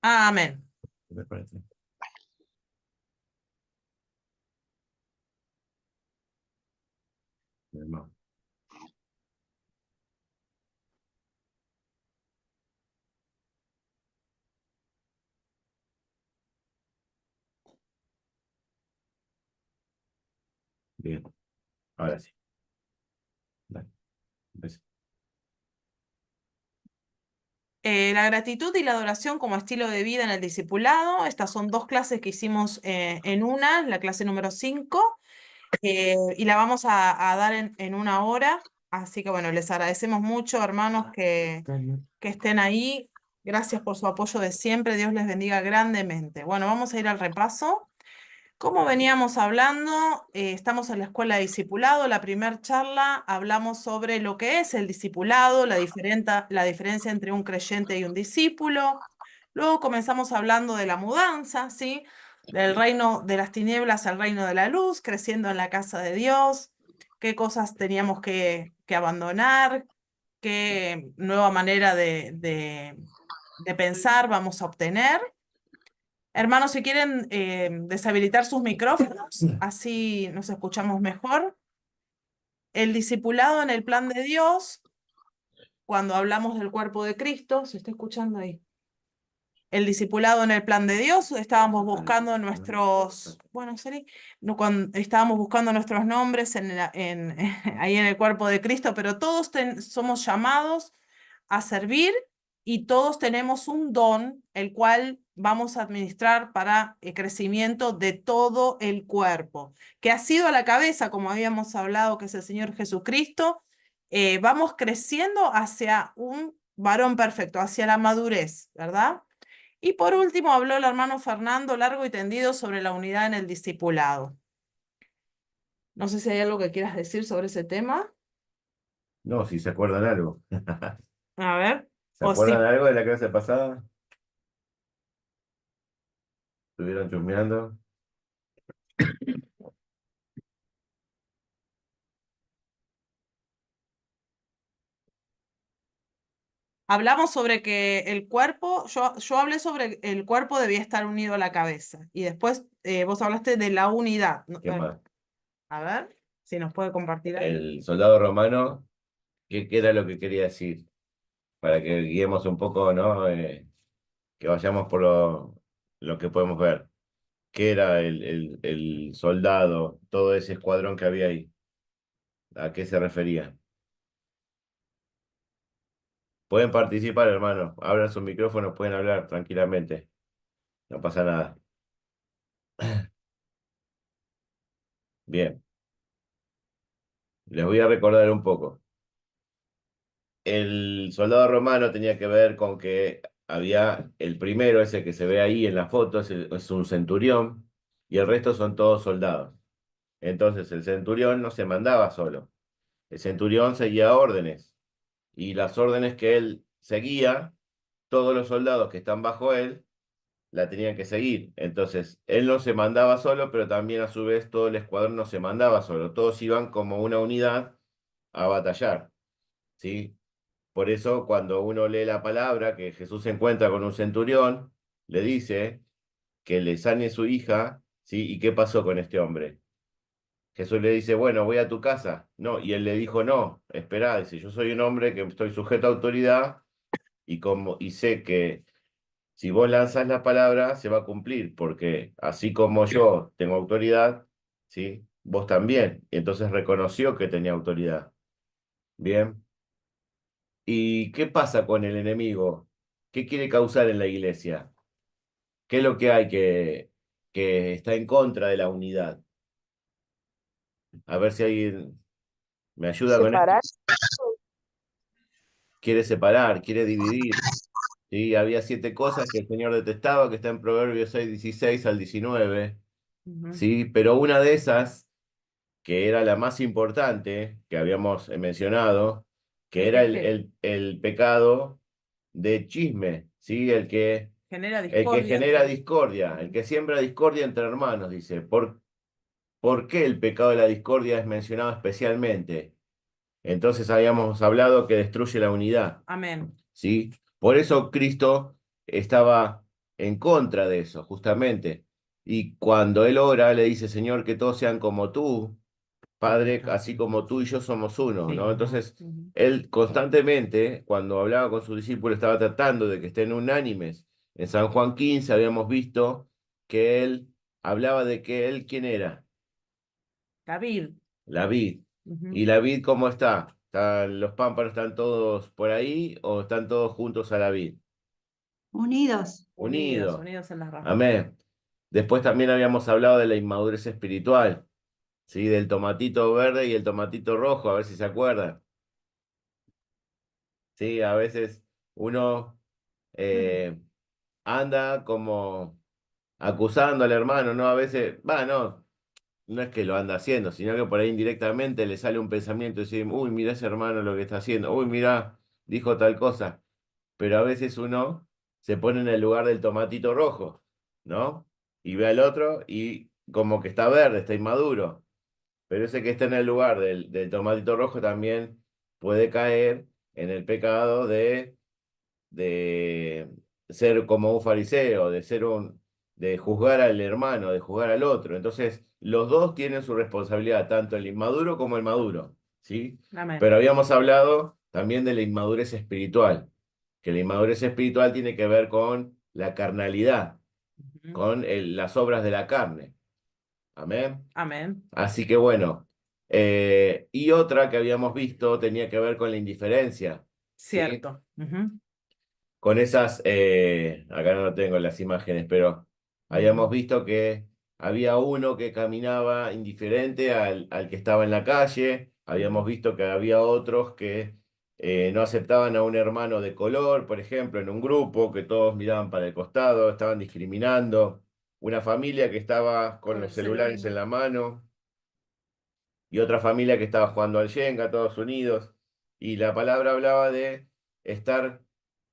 Amén. Me parece. Hermano. Bien, ahora sí. Dale, empieza. La gratitud y la adoración como estilo de vida en el discipulado. Estas son dos clases que hicimos en una, la clase número 5, y la vamos a dar en una hora. Así que bueno, les agradecemos mucho, hermanos, que estén ahí. Gracias por su apoyo de siempre. Dios les bendiga grandemente. Bueno, vamos a ir al repaso. Como veníamos hablando, estamos en la escuela de discipulado. La primera charla hablamos sobre lo que es el discipulado, la diferencia entre un creyente y un discípulo. Luego comenzamos hablando de la mudanza, ¿sí? Del reino de las tinieblas al reino de la luz, creciendo en la casa de Dios, qué cosas teníamos que abandonar, qué nueva manera de pensar vamos a obtener. Hermanos, si quieren deshabilitar sus micrófonos, así nos escuchamos mejor. El discipulado en el plan de Dios, cuando hablamos del cuerpo de Cristo, ¿se está escuchando ahí? El discipulado en el plan de Dios, estábamos buscando nuestros, bueno, no, estábamos buscando nuestros nombres ahí en el cuerpo de Cristo, pero todos somos llamados a servir y todos tenemos un don, el cual vamos a administrar para el crecimiento de todo el cuerpo, que ha sido a la cabeza, como habíamos hablado, que es el Señor Jesucristo. Vamos creciendo hacia un varón perfecto, hacia la madurez, ¿verdad? Y por último habló el hermano Fernando largo y tendido sobre la unidad en el discipulado. No sé si hay algo que quieras decir sobre ese tema. No, si se acuerdan algo. A ver, ¿Se o acuerdan sí. algo de la clase pasada? ¿Estuvieron chusmeando? Hablamos sobre que el cuerpo, yo hablé sobre el cuerpo debía estar unido a la cabeza. Y después vos hablaste de la unidad. ¿Qué más? A ver, si nos puede compartir ahí. El soldado romano, ¿qué era lo que quería decir? Para que guiemos un poco, ¿no? Que vayamos por lo que podemos ver. ¿Qué era el soldado, todo ese escuadrón que había ahí? ¿A qué se refería? Pueden participar, hermano. Abran sus micrófonos, pueden hablar tranquilamente. No pasa nada. Bien, les voy a recordar un poco. El soldado romano tenía que ver con que había el primero, ese que se ve ahí en la foto, es un centurión, y el resto son todos soldados. Entonces el centurión no se mandaba solo. El centurión seguía órdenes, y las órdenes que él seguía, todos los soldados que están bajo él la tenían que seguir. Entonces, él no se mandaba solo, pero también a su vez todo el escuadrón no se mandaba solo. Todos iban como una unidad a batallar, ¿sí? Por eso, cuando uno lee la palabra, que Jesús se encuentra con un centurión, le dice que le sane su hija, ¿sí? ¿Y qué pasó con este hombre? Jesús le dice, bueno, voy a tu casa. No, y él le dijo, no, espera, dice, yo soy un hombre que estoy sujeto a autoridad y sé que si vos lanzás la palabra, se va a cumplir, porque así como yo tengo autoridad, ¿sí? Vos también. Y entonces reconoció que tenía autoridad. Bien. ¿Y qué pasa con el enemigo? ¿Qué quiere causar en la iglesia? ¿Qué es lo que hay que está en contra de la unidad? A ver si alguien me ayuda con esto. Separar. Quiere separar, quiere dividir. ¿Sí? Había 7 cosas que el Señor detestaba, que está en Proverbios 6:16 al 19. Ujú. ¿Sí? Pero una de esas que era la más importante que habíamos mencionado, que era Es que el pecado de chisme, ¿sí? genera El que discordia genera entre... discordia, el Ujú. que siembra discordia entre hermanos, dice. ¿Por qué el pecado de la discordia es mencionado especialmente? Entonces habíamos hablado que destruye la unidad, Amén. ¿sí? Por eso Cristo estaba en contra de eso, justamente. Y cuando él ora, le dice, Señor, que todos sean como tú, Padre, así como tú y yo somos uno, Sí. ¿no? Entonces, Ujú. él constantemente, cuando hablaba con sus discípulos, estaba tratando de que estén unánimes. En San Juan 15 habíamos visto que él hablaba de que él, ¿quién era? David. La vid. Ujú. ¿Y la vid cómo está? ¿Los pámpanos están todos por ahí o están todos juntos a la vid? Unidos. Unidos, Unidos. unidos en las ramas. Amén. Después también habíamos hablado de la inmadurez espiritual, ¿sí? Del tomatito verde y el tomatito rojo, a ver si se acuerdan. Sí, a veces uno eh, anda como acusando al hermano, ¿no? A veces, va, no, no es que lo anda haciendo, sino que por ahí indirectamente le sale un pensamiento y dice, uy, mira ese hermano lo que está haciendo, uy, mira, dijo tal cosa. Pero a veces uno se pone en el lugar del tomatito rojo, ¿no? Y ve al otro y como que está verde, está inmaduro. Pero ese que está en el lugar del tomatito rojo también puede caer en el pecado de ser como un fariseo, de juzgar al hermano, de juzgar al otro. Entonces, los dos tienen su responsabilidad, tanto el inmaduro como el maduro, ¿sí? Amén. Pero habíamos hablado también de la inmadurez espiritual, que la inmadurez espiritual tiene que ver con la carnalidad, Ujú. con las obras de la carne. Amén. Amén. Así que bueno, y otra que habíamos visto tenía que ver con la indiferencia, ¿sí? Cierto. Ujú. Con esas, acá no tengo las imágenes, pero habíamos Ujú. visto que había uno que caminaba indiferente al que estaba en la calle, habíamos Ujú. visto que había otros que no aceptaban a un hermano de color, por ejemplo, en un grupo, que todos miraban para el costado, estaban discriminando, una familia que estaba con Con los el celulares en celular. la mano y otra familia que estaba jugando al Shenga, todos unidos, y la palabra hablaba de estar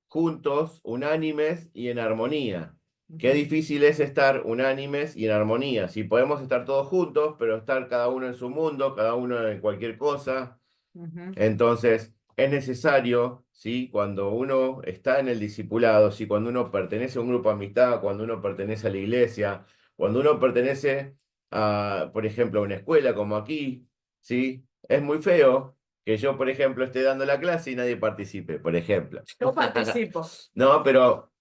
juntos, unánimes y en armonía. Qué Ujú. difícil es estar unánimes y en armonía. Si podemos estar todos juntos, pero estar cada uno en su mundo, cada uno en cualquier cosa. Ujú. Entonces, es necesario, ¿sí? Cuando uno está en el discipulado, ¿sí? Cuando uno pertenece a un grupo de amistad, cuando uno pertenece a la iglesia, cuando uno pertenece a, por ejemplo, a una escuela como aquí, ¿sí? Es muy feo que yo, por ejemplo, esté dando la clase y nadie participe, por ejemplo. Yo participo. No, pero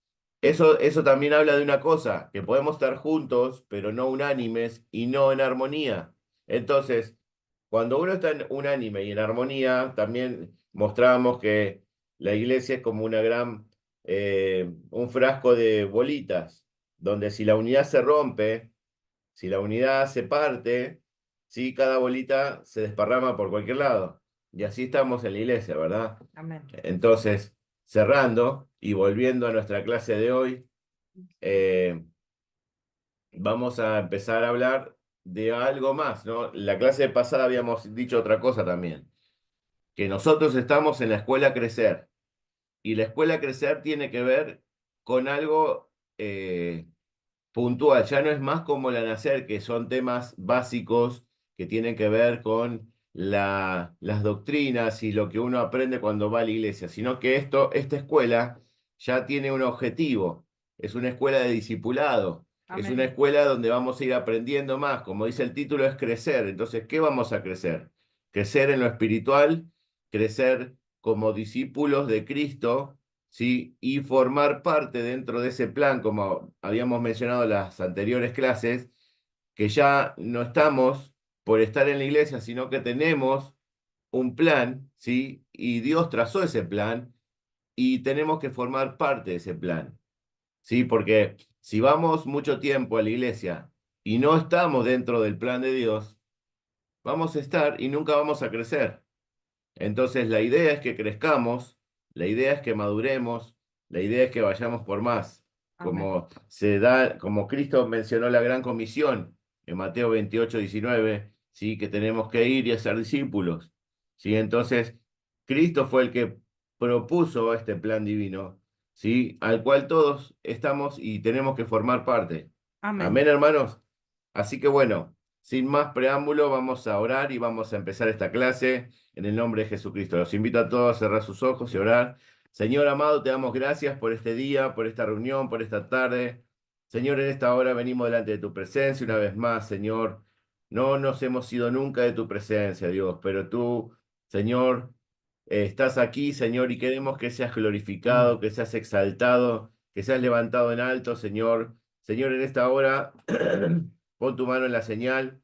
eso también habla de una cosa, que podemos estar juntos, pero no unánimes y no en armonía. Entonces, cuando uno está en unánime y en armonía, también mostramos que la iglesia es como un frasco de bolitas, donde si la unidad se rompe, si la unidad se parte, sí, cada bolita se desparrama por cualquier lado. Y así estamos en la iglesia, ¿verdad? Amén. Entonces, cerrando y volviendo a nuestra clase de hoy, eh, vamos a empezar a hablar de algo más, ¿no? La clase pasada habíamos dicho otra cosa también, que nosotros estamos en la escuela Crecer, y la escuela Crecer tiene que ver con algo puntual, ya no es más como la Nacer, que son temas básicos que tienen que ver con las doctrinas y lo que uno aprende cuando va a la iglesia, sino que esta escuela ya tiene un objetivo, es una escuela de discipulado, es una Amén. escuela donde vamos a ir aprendiendo más, como dice el título, es crecer. Entonces, ¿qué vamos a crecer? Crecer en lo espiritual, crecer como discípulos de Cristo, ¿sí? Y formar parte dentro de ese plan, como habíamos mencionado en las anteriores clases, que ya no estamos por estar en la iglesia, sino que tenemos un plan, ¿sí? Y Dios trazó ese plan y tenemos que formar parte de ese plan, ¿sí? Porque si vamos mucho tiempo a la iglesia y no estamos dentro del plan de Dios, vamos a estar y nunca vamos a crecer. Entonces, la idea es que crezcamos, la idea es que maduremos, la idea es que vayamos por más. Amén. Como Cristo mencionó la gran comisión en Mateo 28:19, ¿sí? Que tenemos que ir y hacer discípulos, ¿sí? Entonces, Cristo fue el que propuso este plan divino, ¿sí? Al cual todos estamos y tenemos que formar parte. Amén, Amén. hermanos. Así que bueno, sin más preámbulo, vamos a orar y vamos a empezar esta clase en el nombre de Jesucristo. Los invito a todos a cerrar sus ojos y orar. Señor amado, te damos gracias por este día, por esta reunión, por esta tarde. Señor, en esta hora venimos delante de tu presencia una vez más, Señor. No nos hemos ido nunca de tu presencia, Dios, pero tú, Señor, estás aquí, Señor, y queremos que seas glorificado, que seas exaltado, que seas levantado en alto, Señor. Señor, en esta hora, pon tu mano en la señal.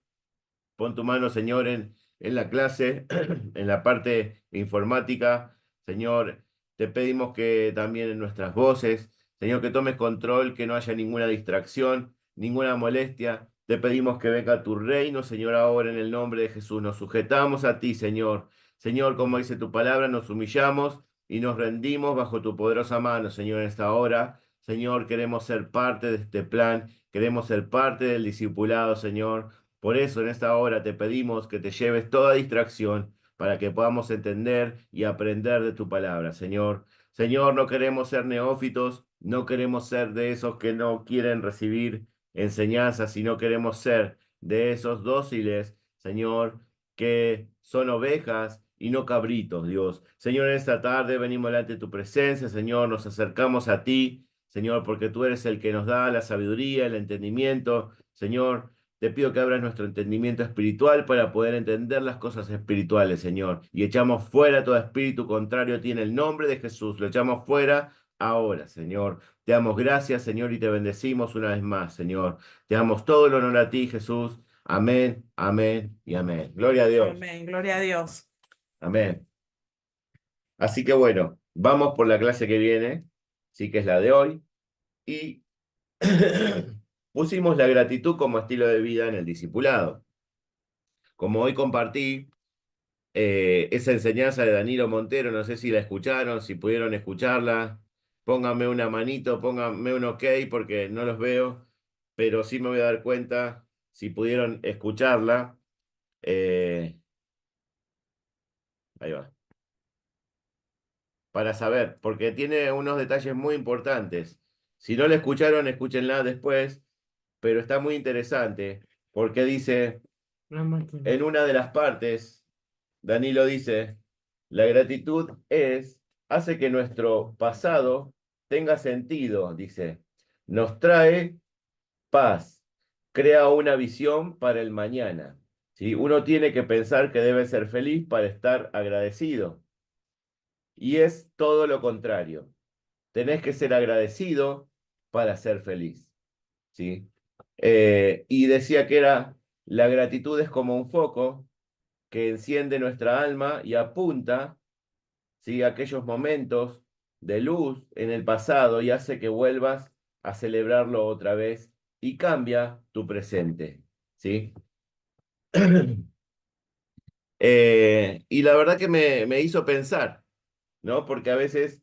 Pon tu mano, Señor, en la clase, en la parte informática. Señor, te pedimos que también en nuestras voces, Señor, que tomes control, que no haya ninguna distracción, ninguna molestia. Te pedimos que venga tu reino, Señor, ahora en el nombre de Jesús. Nos sujetamos a ti, Señor. Señor, como dice tu palabra, nos humillamos y nos rendimos bajo tu poderosa mano, Señor, en esta hora. Señor, queremos ser parte de este plan, queremos ser parte del discipulado, Señor. Por eso en esta hora te pedimos que te lleves toda distracción para que podamos entender y aprender de tu palabra, Señor. Señor, no queremos ser neófitos, no queremos ser de esos que no quieren recibir enseñanzas, sino queremos ser de esos dóciles, Señor, que son ovejas y no cabritos, Dios. Señor, en esta tarde venimos delante de tu presencia, Señor, nos acercamos a ti, Señor, porque tú eres el que nos da la sabiduría, el entendimiento, Señor. Te pido que abras nuestro entendimiento espiritual para poder entender las cosas espirituales, Señor. Y echamos fuera todo espíritu contrario a ti en el nombre de Jesús. Lo echamos fuera ahora, Señor. Te damos gracias, Señor, y te bendecimos una vez más, Señor. Te damos todo el honor a ti, Jesús. Amén, amén y amén. Gloria a Dios. Amén, gloria a Dios. Amén. Así que bueno, vamos por la clase que viene, sí que es la de hoy. Y pusimos la gratitud como estilo de vida en el discipulado. Como hoy compartí esa enseñanza de Danilo Montero, no sé si la escucharon, si pudieron escucharla, pónganme una manito, pónganme un ok porque no los veo, pero sí me voy a dar cuenta si pudieron escucharla. Eh, ahí va. Para saber, porque tiene unos detalles muy importantes. Si no la escucharon, escúchenla después, pero está muy interesante porque dice, en una de las partes, Danilo dice, la gratitud hace que nuestro pasado tenga sentido, dice, nos trae paz, crea una visión para el mañana. ¿Sí? Uno tiene que pensar que debe ser feliz para estar agradecido. Y es todo lo contrario. Tenés que ser agradecido para ser feliz. ¿Sí? Y decía que la gratitud es como un foco que enciende nuestra alma y apunta, ¿sí?, a aquellos momentos de luz en el pasado y hace que vuelvas a celebrarlo otra vez y cambia tu presente. ¿Sí? Y la verdad que me hizo pensar, ¿no? Porque a veces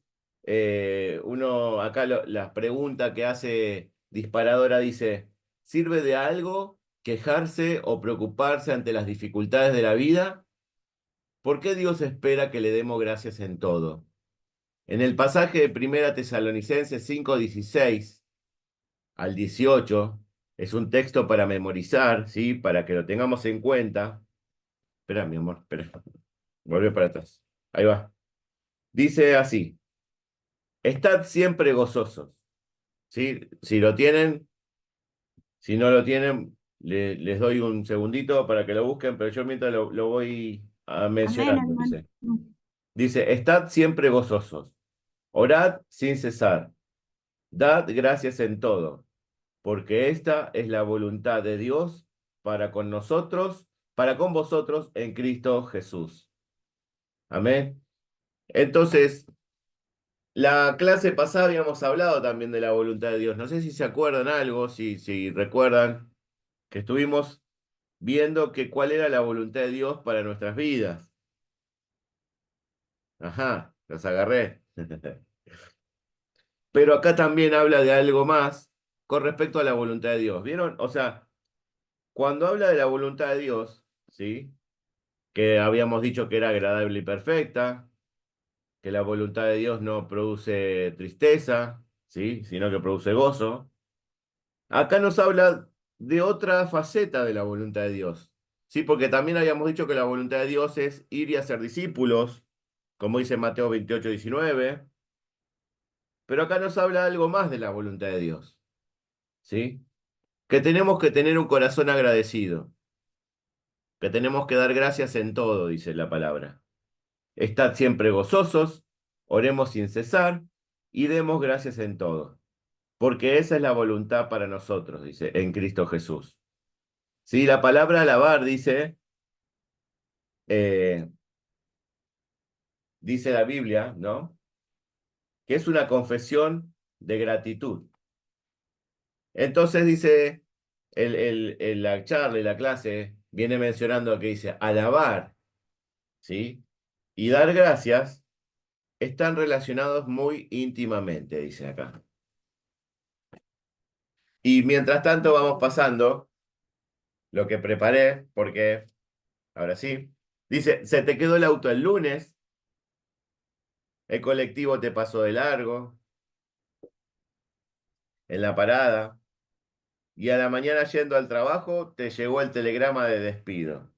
uno, acá la pregunta que hace disparadora dice, ¿sirve de algo quejarse o preocuparse ante las dificultades de la vida? ¿Por qué Dios espera que le demos gracias en todo? En el pasaje de Primera Tesalonicenses 5:16 al 18, es un texto para memorizar, ¿sí? Para que lo tengamos en cuenta. Espera, mi amor, espera. Vuelve para atrás. Ahí va. Dice así, estad siempre gozosos, ¿sí? Si lo tienen, si no lo tienen, les doy un segundito para que lo busquen, pero yo mientras lo voy Amén, mencionando, hermano. dice. Dice, estad siempre gozosos, orad sin cesar, dad gracias en todo, porque esta es la voluntad de Dios para con nosotros, para con vosotros en Cristo Jesús. Amén. Entonces, la clase pasada habíamos hablado también de la voluntad de Dios. No sé si se acuerdan algo, si recuerdan que estuvimos viendo que cuál era la voluntad de Dios para nuestras vidas. Ajá, los agarré. Pero acá también habla de algo más con respecto a la voluntad de Dios. ¿Vieron? O sea, cuando habla de la voluntad de Dios, ¿sí? Que habíamos dicho que era agradable y perfecta, que la voluntad de Dios no produce tristeza, ¿sí? Sino que produce gozo. Acá nos habla de otra faceta de la voluntad de Dios, ¿sí? Porque también habíamos dicho que la voluntad de Dios es ir y hacer discípulos, como dice Mateo 28:19, Pero acá nos habla algo más de la voluntad de Dios, ¿sí? Que tenemos que tener un corazón agradecido, que tenemos que dar gracias en todo, dice la palabra. Estad siempre gozosos, oremos sin cesar y demos gracias en todo, porque esa es la voluntad para nosotros, dice, en Cristo Jesús. Sí, la palabra alabar eh, dice la Biblia, ¿no? Que es una confesión de gratitud. Entonces dice, la charla y la clase viene mencionando que dice alabar, ¿sí? Y dar gracias están relacionados muy íntimamente, dice acá. Y mientras tanto vamos pasando lo que preparé, porque ahora sí, dice, se te quedó el auto el lunes, el colectivo te pasó de largo, en la parada, y a la mañana yendo al trabajo te llegó el telegrama de despido.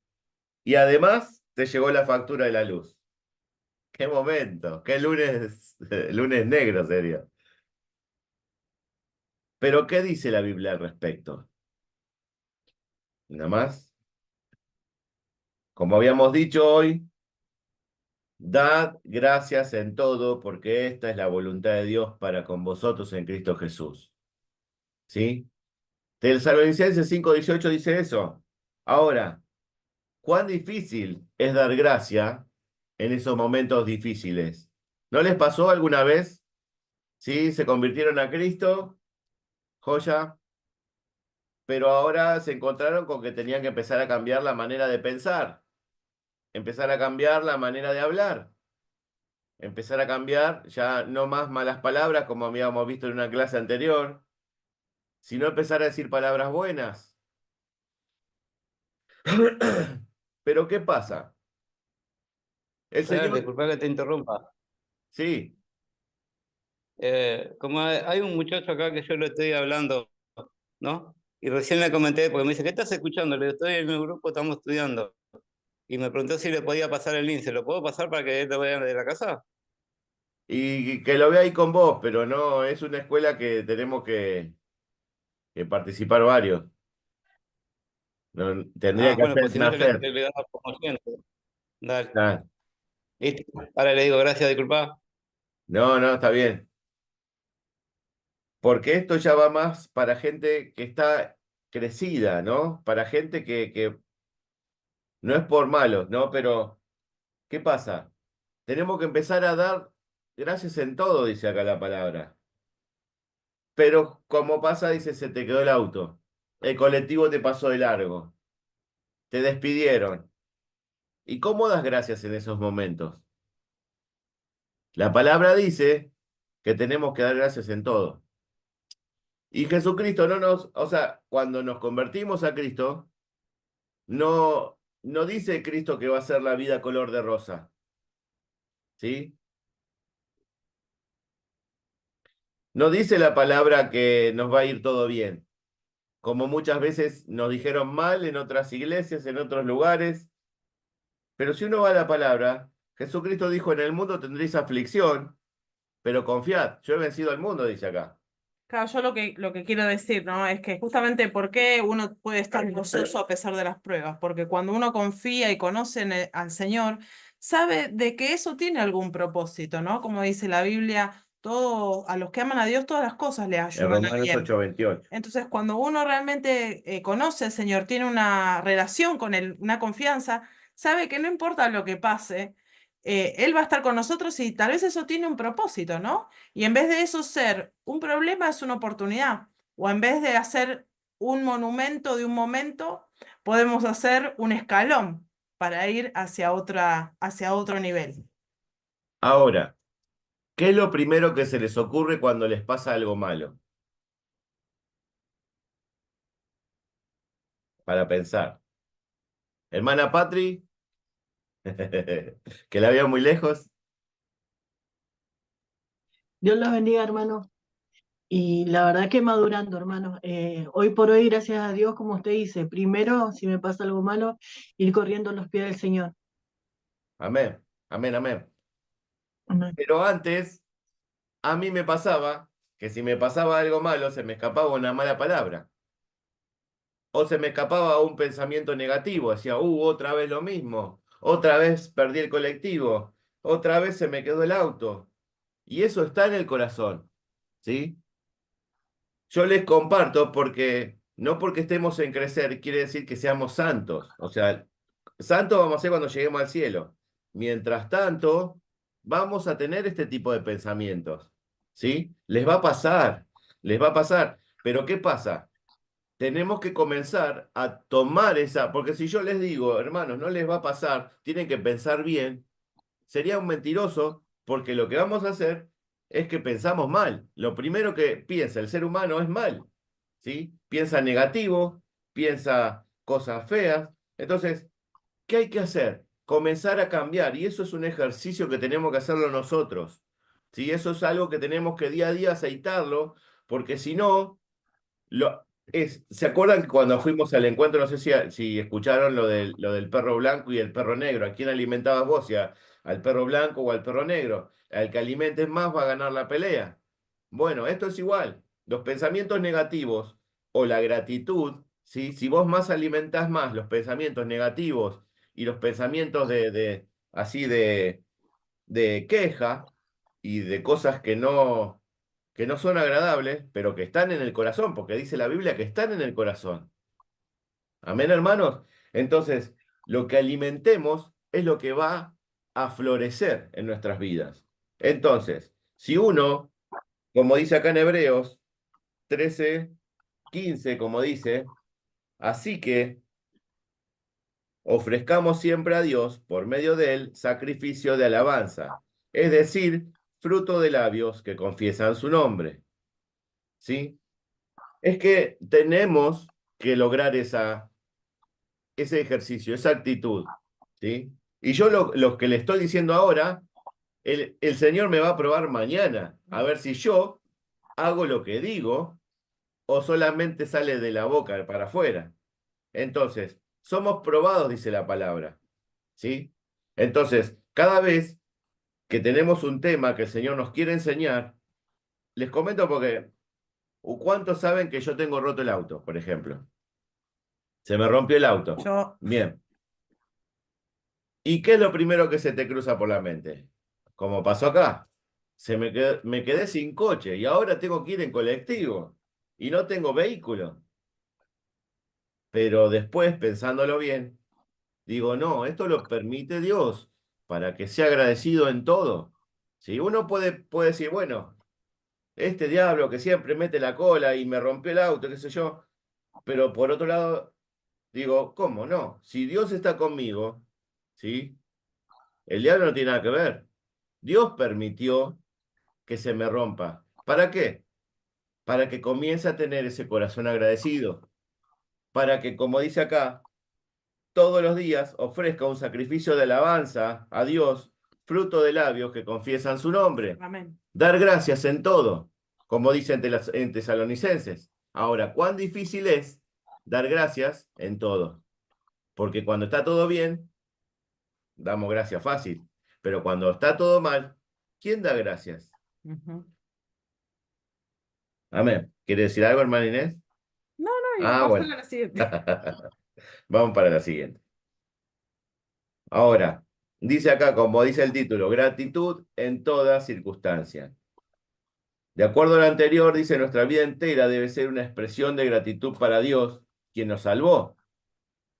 Y además te llegó la factura de la luz. ¡Qué momento! ¡Qué lunes, lunes negro sería! Pero ¿qué dice la Biblia al respecto? Nada más. Como habíamos dicho hoy, dad gracias en todo, porque esta es la voluntad de Dios para con vosotros en Cristo Jesús. ¿Sí? Tesalonicenses 5:18 dice eso. Ahora, ¿cuán difícil es dar gracia en esos momentos difíciles? ¿No les pasó alguna vez? ¿Sí? Se convirtieron a Cristo, joya, pero ahora se encontraron con que tenían que empezar a cambiar la manera de pensar, empezar a cambiar la manera de hablar, empezar a cambiar ya no más malas palabras como habíamos visto en una clase anterior, sino empezar a decir palabras buenas. Pero ¿qué pasa? El Fer, Señor, disculpa que te interrumpa. sí, Como hay un muchacho acá que yo le estoy hablando, ¿no? Y recién le comenté, porque me dice, ¿qué estás escuchando? Le digo, estoy en mi grupo, estamos estudiando. Y me preguntó si le podía pasar el link. ¿Se lo puedo pasar para que él lo vea de la casa? y que lo vea ahí con vos, pero no, es una escuela que tenemos que participar varios. No, tendría Ah, que bueno, pues si no, yo nacer. le doy la promoción. Dale. Ah, Listo. Ahora le digo, gracias, disculpa. no, no, está bien. Porque esto ya va más para gente que está crecida, ¿no? Para gente que no es por malos, ¿no? Pero, ¿qué pasa? Tenemos que empezar a dar gracias en todo, dice acá la palabra. Pero como pasa, dice, se te quedó el auto. El colectivo te pasó de largo. Te despidieron. ¿Y cómo das gracias en esos momentos? La palabra dice que tenemos que dar gracias en todo. Y Jesucristo no nos, o sea, cuando nos convertimos a Cristo, no dice Cristo que va a ser la vida color de rosa, ¿sí? No dice la palabra que nos va a ir todo bien, como muchas veces nos dijeron mal en otras iglesias, en otros lugares. Pero si uno va a la palabra, Jesucristo dijo, en el mundo tendréis aflicción, pero confiad, yo he vencido al mundo, dice acá. Claro, yo lo que quiero decir, ¿no? Es que justamente por qué uno puede estar gozoso a pesar de las pruebas, porque cuando uno confía y conoce al Señor, sabe de que eso tiene algún propósito, ¿no? Como dice la Biblia, todo, a los que aman a Dios, todas las cosas les En ayudan a Romanos bien. 8:28. Entonces, cuando uno realmente conoce al Señor, tiene una relación con Él, una confianza, sabe que no importa lo que pase, Él va a estar con nosotros y tal vez eso tiene un propósito, ¿no? Y en vez de eso ser un problema, es una oportunidad. O en vez de hacer un monumento de un momento, podemos hacer un escalón para ir hacia otro nivel. Ahora, ¿qué es lo primero que se les ocurre cuando les pasa algo malo? Para pensar. Hermana Patri, que la veo muy lejos. Dios los bendiga, hermano. Y la verdad que madurando, hermano. Hoy por hoy, gracias a Dios, como usted dice, primero, si me pasa algo malo, ir corriendo a los pies del Señor. Amén, amén, amén. Amén. Pero a mí me pasaba que si me pasaba algo malo, se me escapaba una mala palabra. O se me escapaba un pensamiento negativo, decía, otra vez lo mismo, otra vez perdí el colectivo, otra vez se me quedó el auto. Y eso está en el corazón, ¿sí? Yo les comparto porque, no porque estemos en crecer, quiere decir que seamos santos. O sea, santos vamos a ser cuando lleguemos al cielo. Mientras tanto, vamos a tener este tipo de pensamientos, ¿sí? Les va a pasar, les va a pasar. Pero ¿qué pasa? Tenemos que comenzar a tomar esa, porque si yo les digo, hermanos, no les va a pasar, tienen que pensar bien, sería un mentiroso, porque lo que vamos a hacer es que pensamos mal. Lo primero que piensa el ser humano es mal, ¿sí? Piensa negativo, piensa cosas feas. Entonces, ¿qué hay que hacer? Comenzar a cambiar, y eso es un ejercicio que tenemos que hacerlo nosotros, ¿sí? Eso es algo que tenemos que día a día aceitarlo, porque si no ¿se acuerdan que cuando fuimos al encuentro, no sé si escucharon lo del perro blanco y el perro negro? ¿A quién alimentabas vos? ¿Al perro blanco o al perro negro? Al que alimentes más va a ganar la pelea. Bueno, esto es igual. Los pensamientos negativos o la gratitud, ¿sí? Si vos más alimentás más los pensamientos negativos y los pensamientos así de queja y de cosas que no son agradables, pero que están en el corazón, porque dice la Biblia que están en el corazón. Amén, hermanos. Entonces, lo que alimentemos es lo que va a florecer en nuestras vidas. Entonces, si uno, como dice acá en Hebreos 13:15, como dice, así que ofrezcamos siempre a Dios, por medio de él, sacrificio de alabanza, es decir, fruto de labios que confiesan su nombre. ¿Sí? Es que tenemos que lograr ese ejercicio, esa actitud, ¿sí? Y yo lo que le estoy diciendo ahora, el Señor me va a probar mañana, a ver si yo hago lo que digo o solamente sale de la boca para afuera. Entonces, somos probados, dice la palabra, ¿sí? Entonces, cada vez que tenemos un tema que el Señor nos quiere enseñar, les comento porque, ¿cuántos saben que yo tengo roto el auto, por ejemplo? Se me rompió el auto. Yo, Bien. ¿Y qué es lo primero que se te cruza por la mente? Como pasó acá. Me quedé sin coche y ahora tengo que ir en colectivo y no tengo vehículo. Pero después, pensándolo bien, digo, no, esto lo permite Dios para que sea agradecido en todo. Si uno puede decir, bueno, este diablo que siempre mete la cola y me rompió el auto, qué sé yo, pero por otro lado, digo, ¿cómo no? Si Dios está conmigo, ¿sí? El diablo no tiene nada que ver. Dios permitió que se me rompa. ¿Para qué? Para que comience a tener ese corazón agradecido. Para que, como dice acá, todos los días ofrezca un sacrificio de alabanza a Dios, fruto de labios que confiesan su nombre. amén. Dar gracias en todo, como dicen en Tesalonicenses. Ahora, ¿cuán difícil es dar gracias en todo? Porque cuando está todo bien, damos gracias fácil. Pero cuando está todo mal, ¿quién da gracias? Ujú. Amén. ¿Quiere decir algo, hermana Inés? No, no, Ah, pasar bueno. a la siguiente. Vamos para la siguiente. Ahora, dice acá, como dice el título, gratitud en toda circunstancia. De acuerdo a lo anterior, dice, nuestra vida entera debe ser una expresión de gratitud para Dios, quien nos salvó.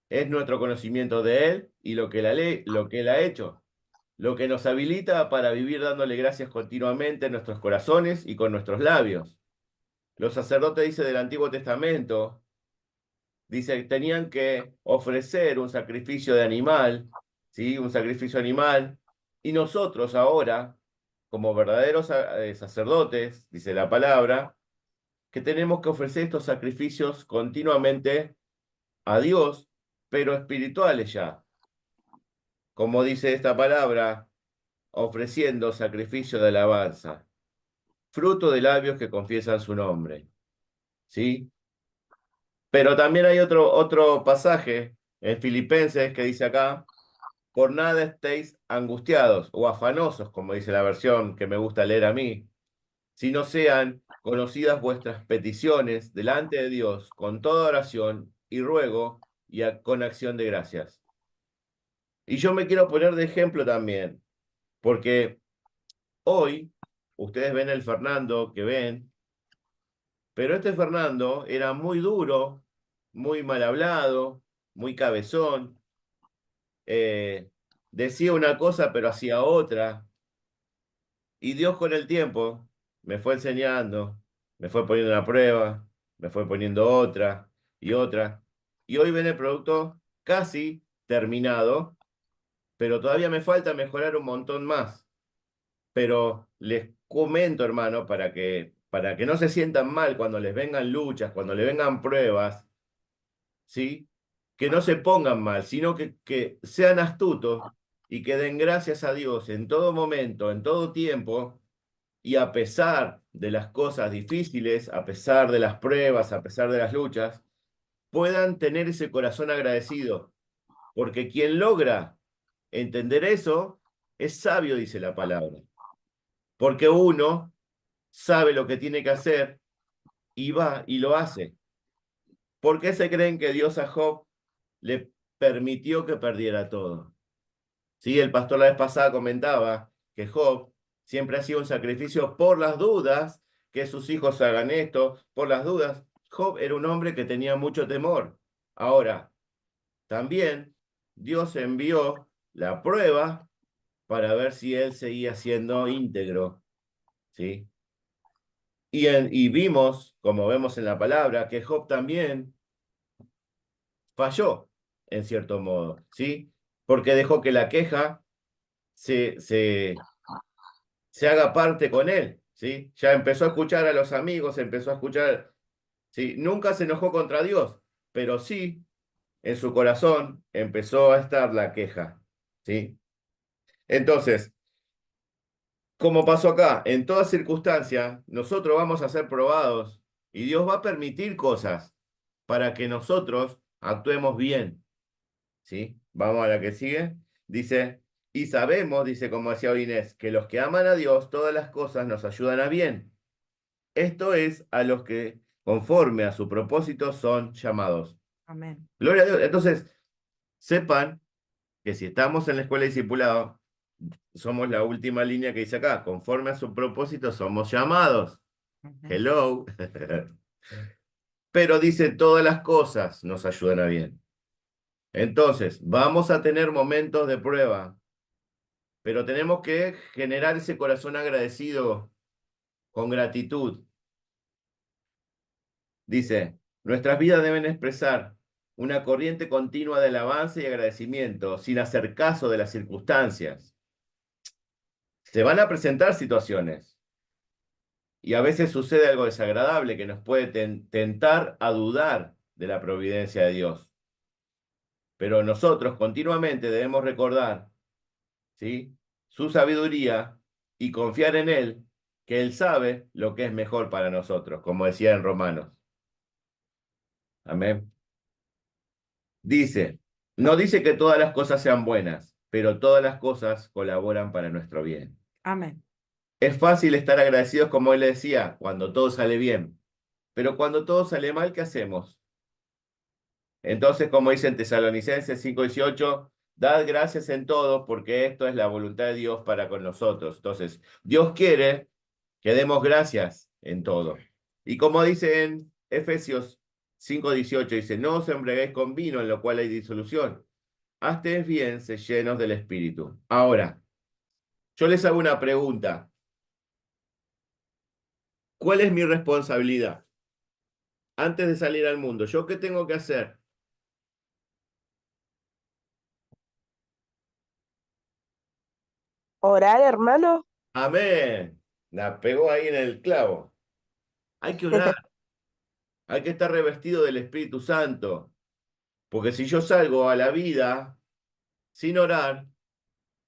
Es nuestro conocimiento de Él y lo que Él ha hecho, lo que nos habilita para vivir dándole gracias continuamente en nuestros corazones y con nuestros labios. Los sacerdotes, dice, del Antiguo Testamento, dice que tenían que ofrecer un sacrificio de animal, ¿sí? Un sacrificio animal, y nosotros ahora, como verdaderos sacerdotes, dice la palabra, que tenemos que ofrecer estos sacrificios continuamente a Dios, pero espirituales ya. Como dice esta palabra, ofreciendo sacrificio de alabanza, fruto de labios que confiesan su nombre, ¿sí? Pero también hay otro pasaje en Filipenses que dice acá, por nada estéis angustiados o afanosos, como dice la versión que me gusta leer a mí, sino sean conocidas vuestras peticiones delante de Dios con toda oración y ruego y con acción de gracias. Y yo me quiero poner de ejemplo también, porque hoy ustedes ven el Fernando que ven, pero este Fernando era muy duro, muy mal hablado, muy cabezón, decía una cosa pero hacía otra. Y Dios con el tiempo me fue enseñando, me fue poniendo una prueba, me fue poniendo otra y otra. Y hoy ven el producto casi terminado, pero todavía me falta mejorar un montón más. Pero les comento, hermano, para que no se sientan mal cuando les vengan luchas, cuando les vengan pruebas, ¿sí? Que no se pongan mal, sino que sean astutos y que den gracias a Dios en todo momento, en todo tiempo, y a pesar de las cosas difíciles, a pesar de las pruebas, a pesar de las luchas, puedan tener ese corazón agradecido, porque quien logra entender eso es sabio, dice la palabra, porque uno sabe lo que tiene que hacer y va y lo hace. ¿Por qué se creen que Dios a Job le permitió que perdiera todo? Sí, el pastor la vez pasada comentaba que Job siempre hacía un sacrificio por las dudas, que sus hijos hagan esto, por las dudas. Job era un hombre que tenía mucho temor. Ahora, también Dios envió la prueba para ver si él seguía siendo íntegro, ¿sí? Y vimos, como vemos en la palabra, que Job también falló, en cierto modo, ¿sí? Porque dejó que la queja se haga parte con él, ¿sí? Ya empezó a escuchar a los amigos, empezó a escuchar, ¿sí? Nunca se enojó contra Dios, pero sí, en su corazón empezó a estar la queja, ¿sí? Entonces, como pasó acá, en toda circunstancia, nosotros vamos a ser probados y Dios va a permitir cosas para que nosotros actuemos bien, ¿sí? Vamos a la que sigue. Dice, y sabemos, dice como decía hoy Inés, que los que aman a Dios, todas las cosas nos ayudan a bien. Esto es a los que, conforme a su propósito, son llamados. Amén. Gloria a Dios. Entonces, sepan que si estamos en la escuela de discipulado, somos la última línea que dice acá, conforme a su propósito, somos llamados. Ujú. Hello. Pero dice, todas las cosas nos ayudan a bien. Entonces, vamos a tener momentos de prueba, pero tenemos que generar ese corazón agradecido con gratitud. Dice, nuestras vidas deben expresar una corriente continua de alabanza y agradecimiento, sin hacer caso de las circunstancias. Se van a presentar situaciones y a veces sucede algo desagradable que nos puede tentar a dudar de la providencia de Dios. Pero nosotros continuamente debemos recordar, ¿sí?, su sabiduría y confiar en Él, que Él sabe lo que es mejor para nosotros, como decía en Romanos. Amén. Dice, no dice que todas las cosas sean buenas, pero todas las cosas colaboran para nuestro bien. Amén. Es fácil estar agradecidos, como él decía, cuando todo sale bien, pero cuando todo sale mal, ¿qué hacemos? Entonces, como dice en Tesalonicenses 5:18, dad gracias en todo, porque esto es la voluntad de Dios para con nosotros. Entonces, Dios quiere que demos gracias en todo. Y como dice en Efesios 5:18, dice, no os embriaguéis con vino, en lo cual hay disolución. Haced bien, se llenos del Espíritu. Ahora, yo les hago una pregunta. ¿Cuál es mi responsabilidad? Antes de salir al mundo, ¿yo qué tengo que hacer? Orar, hermano. Amén. La pegó ahí en el clavo. Hay que orar, hay que estar revestido del Espíritu Santo. Porque si yo salgo a la vida sin orar,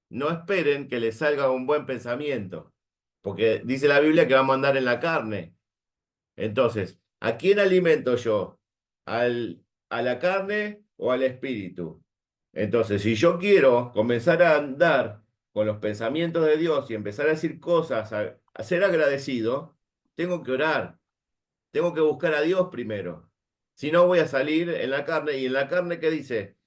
no esperen que les salga un buen pensamiento. Porque dice la Biblia que vamos a andar en la carne. Entonces, ¿a quién alimento yo? ¿A la carne o al espíritu? Entonces, si yo quiero comenzar a andar con los pensamientos de Dios y empezar a decir cosas, a ser agradecido, tengo que orar, tengo que buscar a Dios primero. Si no, voy a salir en la carne. ¿Y en la carne qué dice?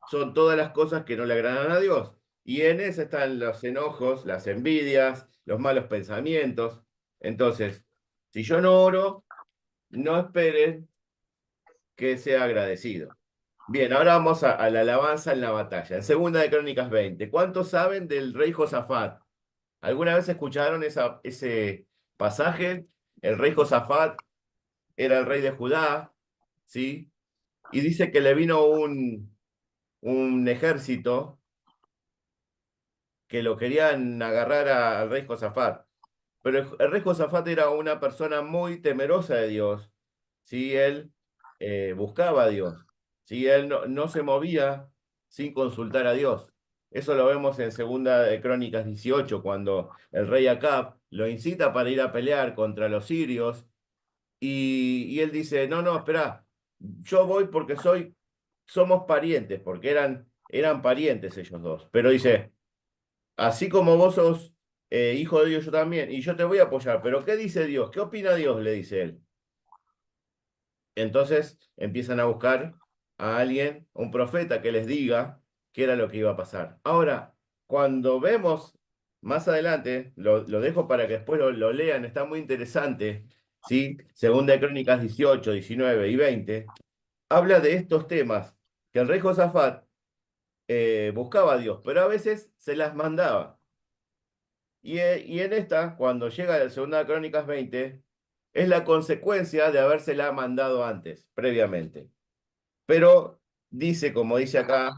Son todas las cosas que no le agradan a Dios. Y en eso están los enojos, las envidias, los malos pensamientos. Entonces, si yo no oro, no esperen que sea agradecido. Bien, ahora vamos a la alabanza en la batalla. En Segunda de Crónicas 20. ¿Cuántos saben del rey Josafat? ¿Alguna vez escucharon ese pasaje? El rey Josafat era el rey de Judá, ¿sí? Y dice que le vino un ejército que lo querían agarrar al rey Josafat. Pero el rey Josafat era una persona muy temerosa de Dios. ¿Sí? Él buscaba a Dios. ¿Sí? Él no se movía sin consultar a Dios. Eso lo vemos en Segunda de Crónicas 18, cuando el rey Acab lo incita para ir a pelear contra los sirios. Y él dice, no, no, espera, yo voy porque somos parientes, porque eran parientes ellos dos. Pero dice, así como vos sos hijo de Dios, yo también, y yo te voy a apoyar, pero ¿qué dice Dios? ¿Qué opina Dios? Le dice él. Entonces empiezan a buscar a alguien, un profeta, que les diga qué era lo que iba a pasar. Ahora, cuando vemos más adelante, lo dejo para que después lo lean, está muy interesante, ¿sí? Segunda de Crónicas 18, 19 y 20, habla de estos temas, que el rey Josafat buscaba a Dios, pero a veces se las mandaba. Y en esta, cuando llega la Segunda Crónicas 20, es la consecuencia de habérsela mandado antes, previamente. Pero dice, como dice acá,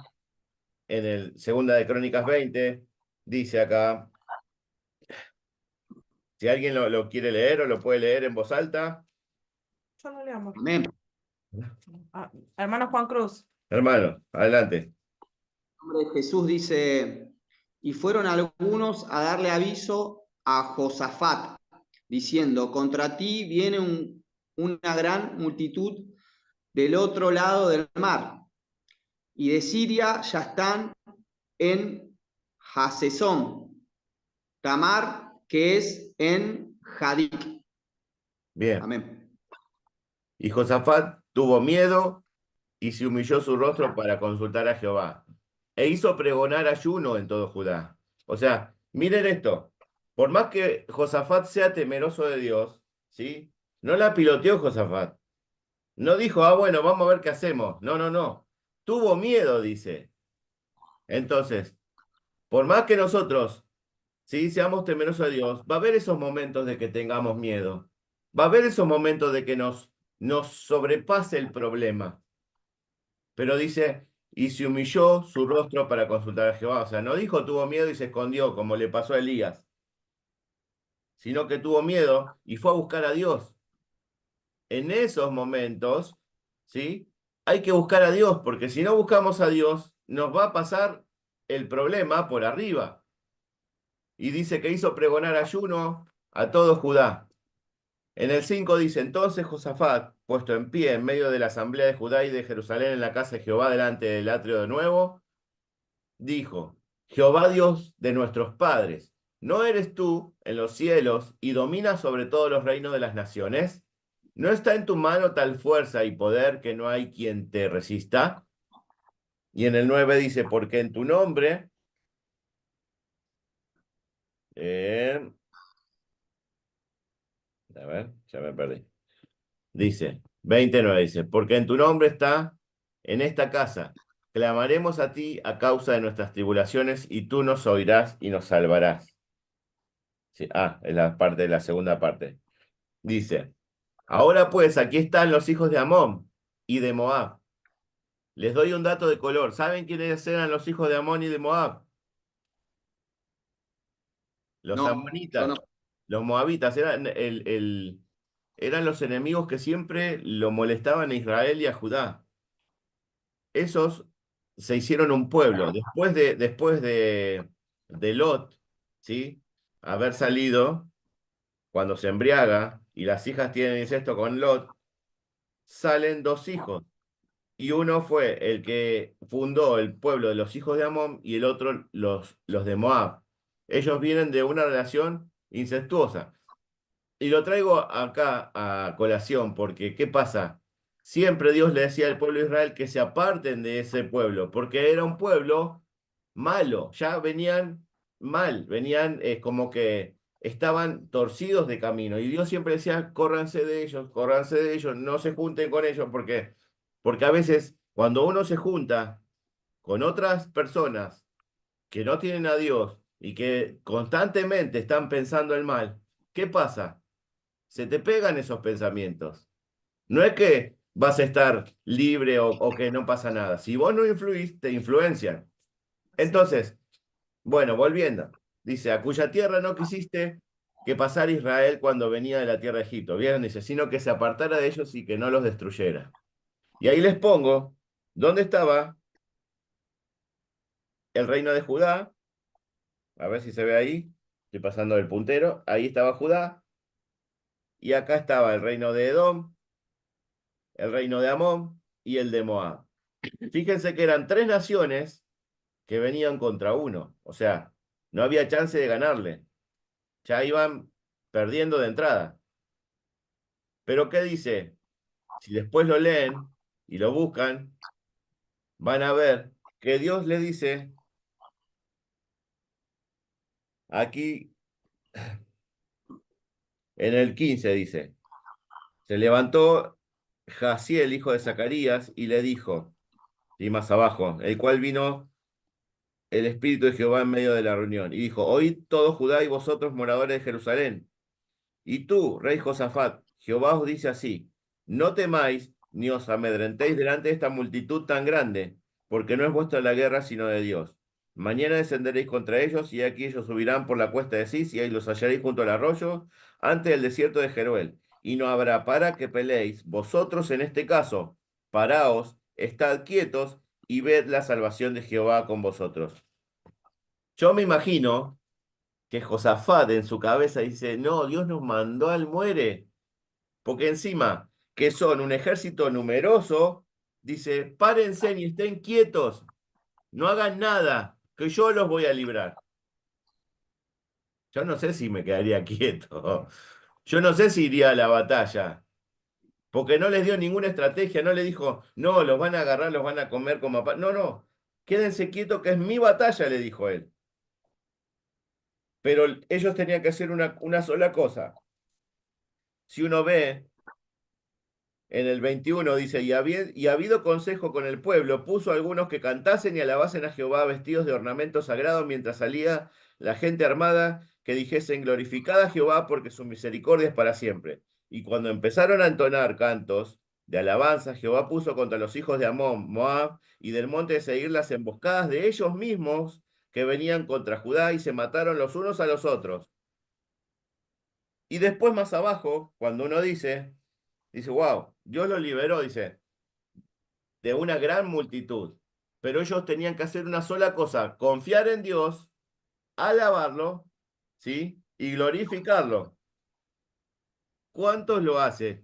en el Segunda de Crónicas 20, dice acá, si alguien lo quiere leer o lo puede leer en voz alta. Yo no leo amor. Amén. Ah, hermano Juan Cruz. Hermano, adelante. En nombre de Jesús dice, y fueron algunos a darle aviso a Josafat, diciendo, contra ti viene una gran multitud del otro lado del mar, y de Siria ya están en Hasesón, Tamar, que es en Jadic. Bien. Amén. Y Josafat tuvo miedo y se humilló su rostro para consultar a Jehová. E hizo pregonar ayuno en todo Judá. O sea, miren esto. Por más que Josafat sea temeroso de Dios, ¿sí? No la piloteó Josafat. No dijo, bueno, vamos a ver qué hacemos. No, no, no. Tuvo miedo, dice. Entonces, por más que nosotros, ¿sí? Seamos temerosos de Dios, va a haber esos momentos de que tengamos miedo. Va a haber esos momentos de que nos sobrepase el problema. Pero dice, y se humilló su rostro para consultar a Jehová. O sea, no dijo tuvo miedo y se escondió, como le pasó a Elías, sino que tuvo miedo y fue a buscar a Dios. En esos momentos, ¿sí? Hay que buscar a Dios, porque si no buscamos a Dios, nos va a pasar el problema por arriba. Y dice que hizo pregonar ayuno a todo Judá. En el 5 dice, entonces Josafat, puesto en pie en medio de la asamblea de Judá y de Jerusalén en la casa de Jehová delante del atrio de nuevo, dijo, Jehová Dios de nuestros padres, ¿no eres tú en los cielos y dominas sobre todos los reinos de las naciones? ¿No está en tu mano tal fuerza y poder que no hay quien te resista? Y en el 9 dice, porque en tu nombre, a ver, ya me perdí. Dice, 29 dice, porque en tu nombre está en esta casa. Clamaremos a ti a causa de nuestras tribulaciones y tú nos oirás y nos salvarás. Sí, es la parte de la segunda parte. Dice, ahora pues aquí están los hijos de Amón y de Moab. Les doy un dato de color. ¿Saben quiénes eran los hijos de Amón y de Moab? Los No, amonitas, yo no. los moabitas, eran los enemigos que siempre lo molestaban a Israel y a Judá. Esos se hicieron un pueblo. Después de Lot, ¿sí? Haber salido, cuando se embriaga y las hijas tienen incesto con Lot, salen dos hijos. Y uno fue el que fundó el pueblo de los hijos de Amón y el otro los de Moab. Ellos vienen de una relación incestuosa. y lo traigo acá a colación, porque ¿qué pasa? Siempre Dios le decía al pueblo de Israel que se aparten de ese pueblo, porque era un pueblo malo, ya venían mal, venían como que estaban torcidos de camino, y Dios siempre decía, córranse de ellos, no se junten con ellos, porque a veces cuando uno se junta con otras personas que no tienen a Dios y que constantemente están pensando el mal, ¿qué pasa? Se te pegan esos pensamientos. No es que vas a estar libre o que no pasa nada. Si vos no influís, te influencian. Entonces, bueno, volviendo. Dice, a cuya tierra no quisiste que pasara Israel cuando venía de la tierra de Egipto. ¿Vieron? Dice, sino que se apartara de ellos y que no los destruyera. Y ahí les pongo, ¿dónde estaba el reino de Judá? A ver si se ve ahí. Estoy pasando el puntero. Ahí estaba Judá. Y acá estaba el reino de Edom, el reino de Amón y el de Moab. Fíjense que eran 3 naciones que venían contra uno. O sea, no había chance de ganarle. Ya iban perdiendo de entrada. Pero ¿qué dice? Si después lo leen y lo buscan, van a ver que Dios le dice, aquí en el 15 dice, se levantó Jaciel, hijo de Zacarías, y le dijo, y más abajo, el cual vino el Espíritu de Jehová en medio de la reunión, y dijo, oíd todo Judá y vosotros moradores de Jerusalén, y tú, rey Josafat, Jehová os dice así, no temáis ni os amedrentéis delante de esta multitud tan grande, porque no es vuestra la guerra, sino de Dios. Mañana descenderéis contra ellos, y aquí ellos subirán por la cuesta de Cis, y ahí los hallaréis junto al arroyo, ante el desierto de Jeruel. Y no habrá para que peleéis, vosotros en este caso, paraos, estad quietos, y ved la salvación de Jehová con vosotros. Yo me imagino que Josafat en su cabeza dice, no, Dios nos mandó al muere, porque encima que son un ejército numeroso, dice, párense y estén quietos, no hagan nada, que yo los voy a librar. Yo no sé si me quedaría quieto, yo no sé si iría a la batalla, porque no les dio ninguna estrategia, no le dijo, no, los van a agarrar, los van a comer como... No, no, quédense quietos que es mi batalla, le dijo él. Pero ellos tenían que hacer una sola cosa. Si uno ve en el 21 dice, y habido consejo con el pueblo, puso a algunos que cantasen y alabasen a Jehová vestidos de ornamentos sagrados mientras salía la gente armada, que dijesen, glorificad a Jehová porque su misericordia es para siempre. Y cuando empezaron a entonar cantos de alabanza, Jehová puso contra los hijos de Amón, Moab y del monte de Seir las emboscadas de ellos mismos que venían contra Judá y se mataron los unos a los otros. Y después más abajo, cuando uno dice, wow, Dios los liberó, dice, de una gran multitud. Pero ellos tenían que hacer una sola cosa, confiar en Dios, alabarlo, ¿sí? Y glorificarlo. ¿Cuántos lo hace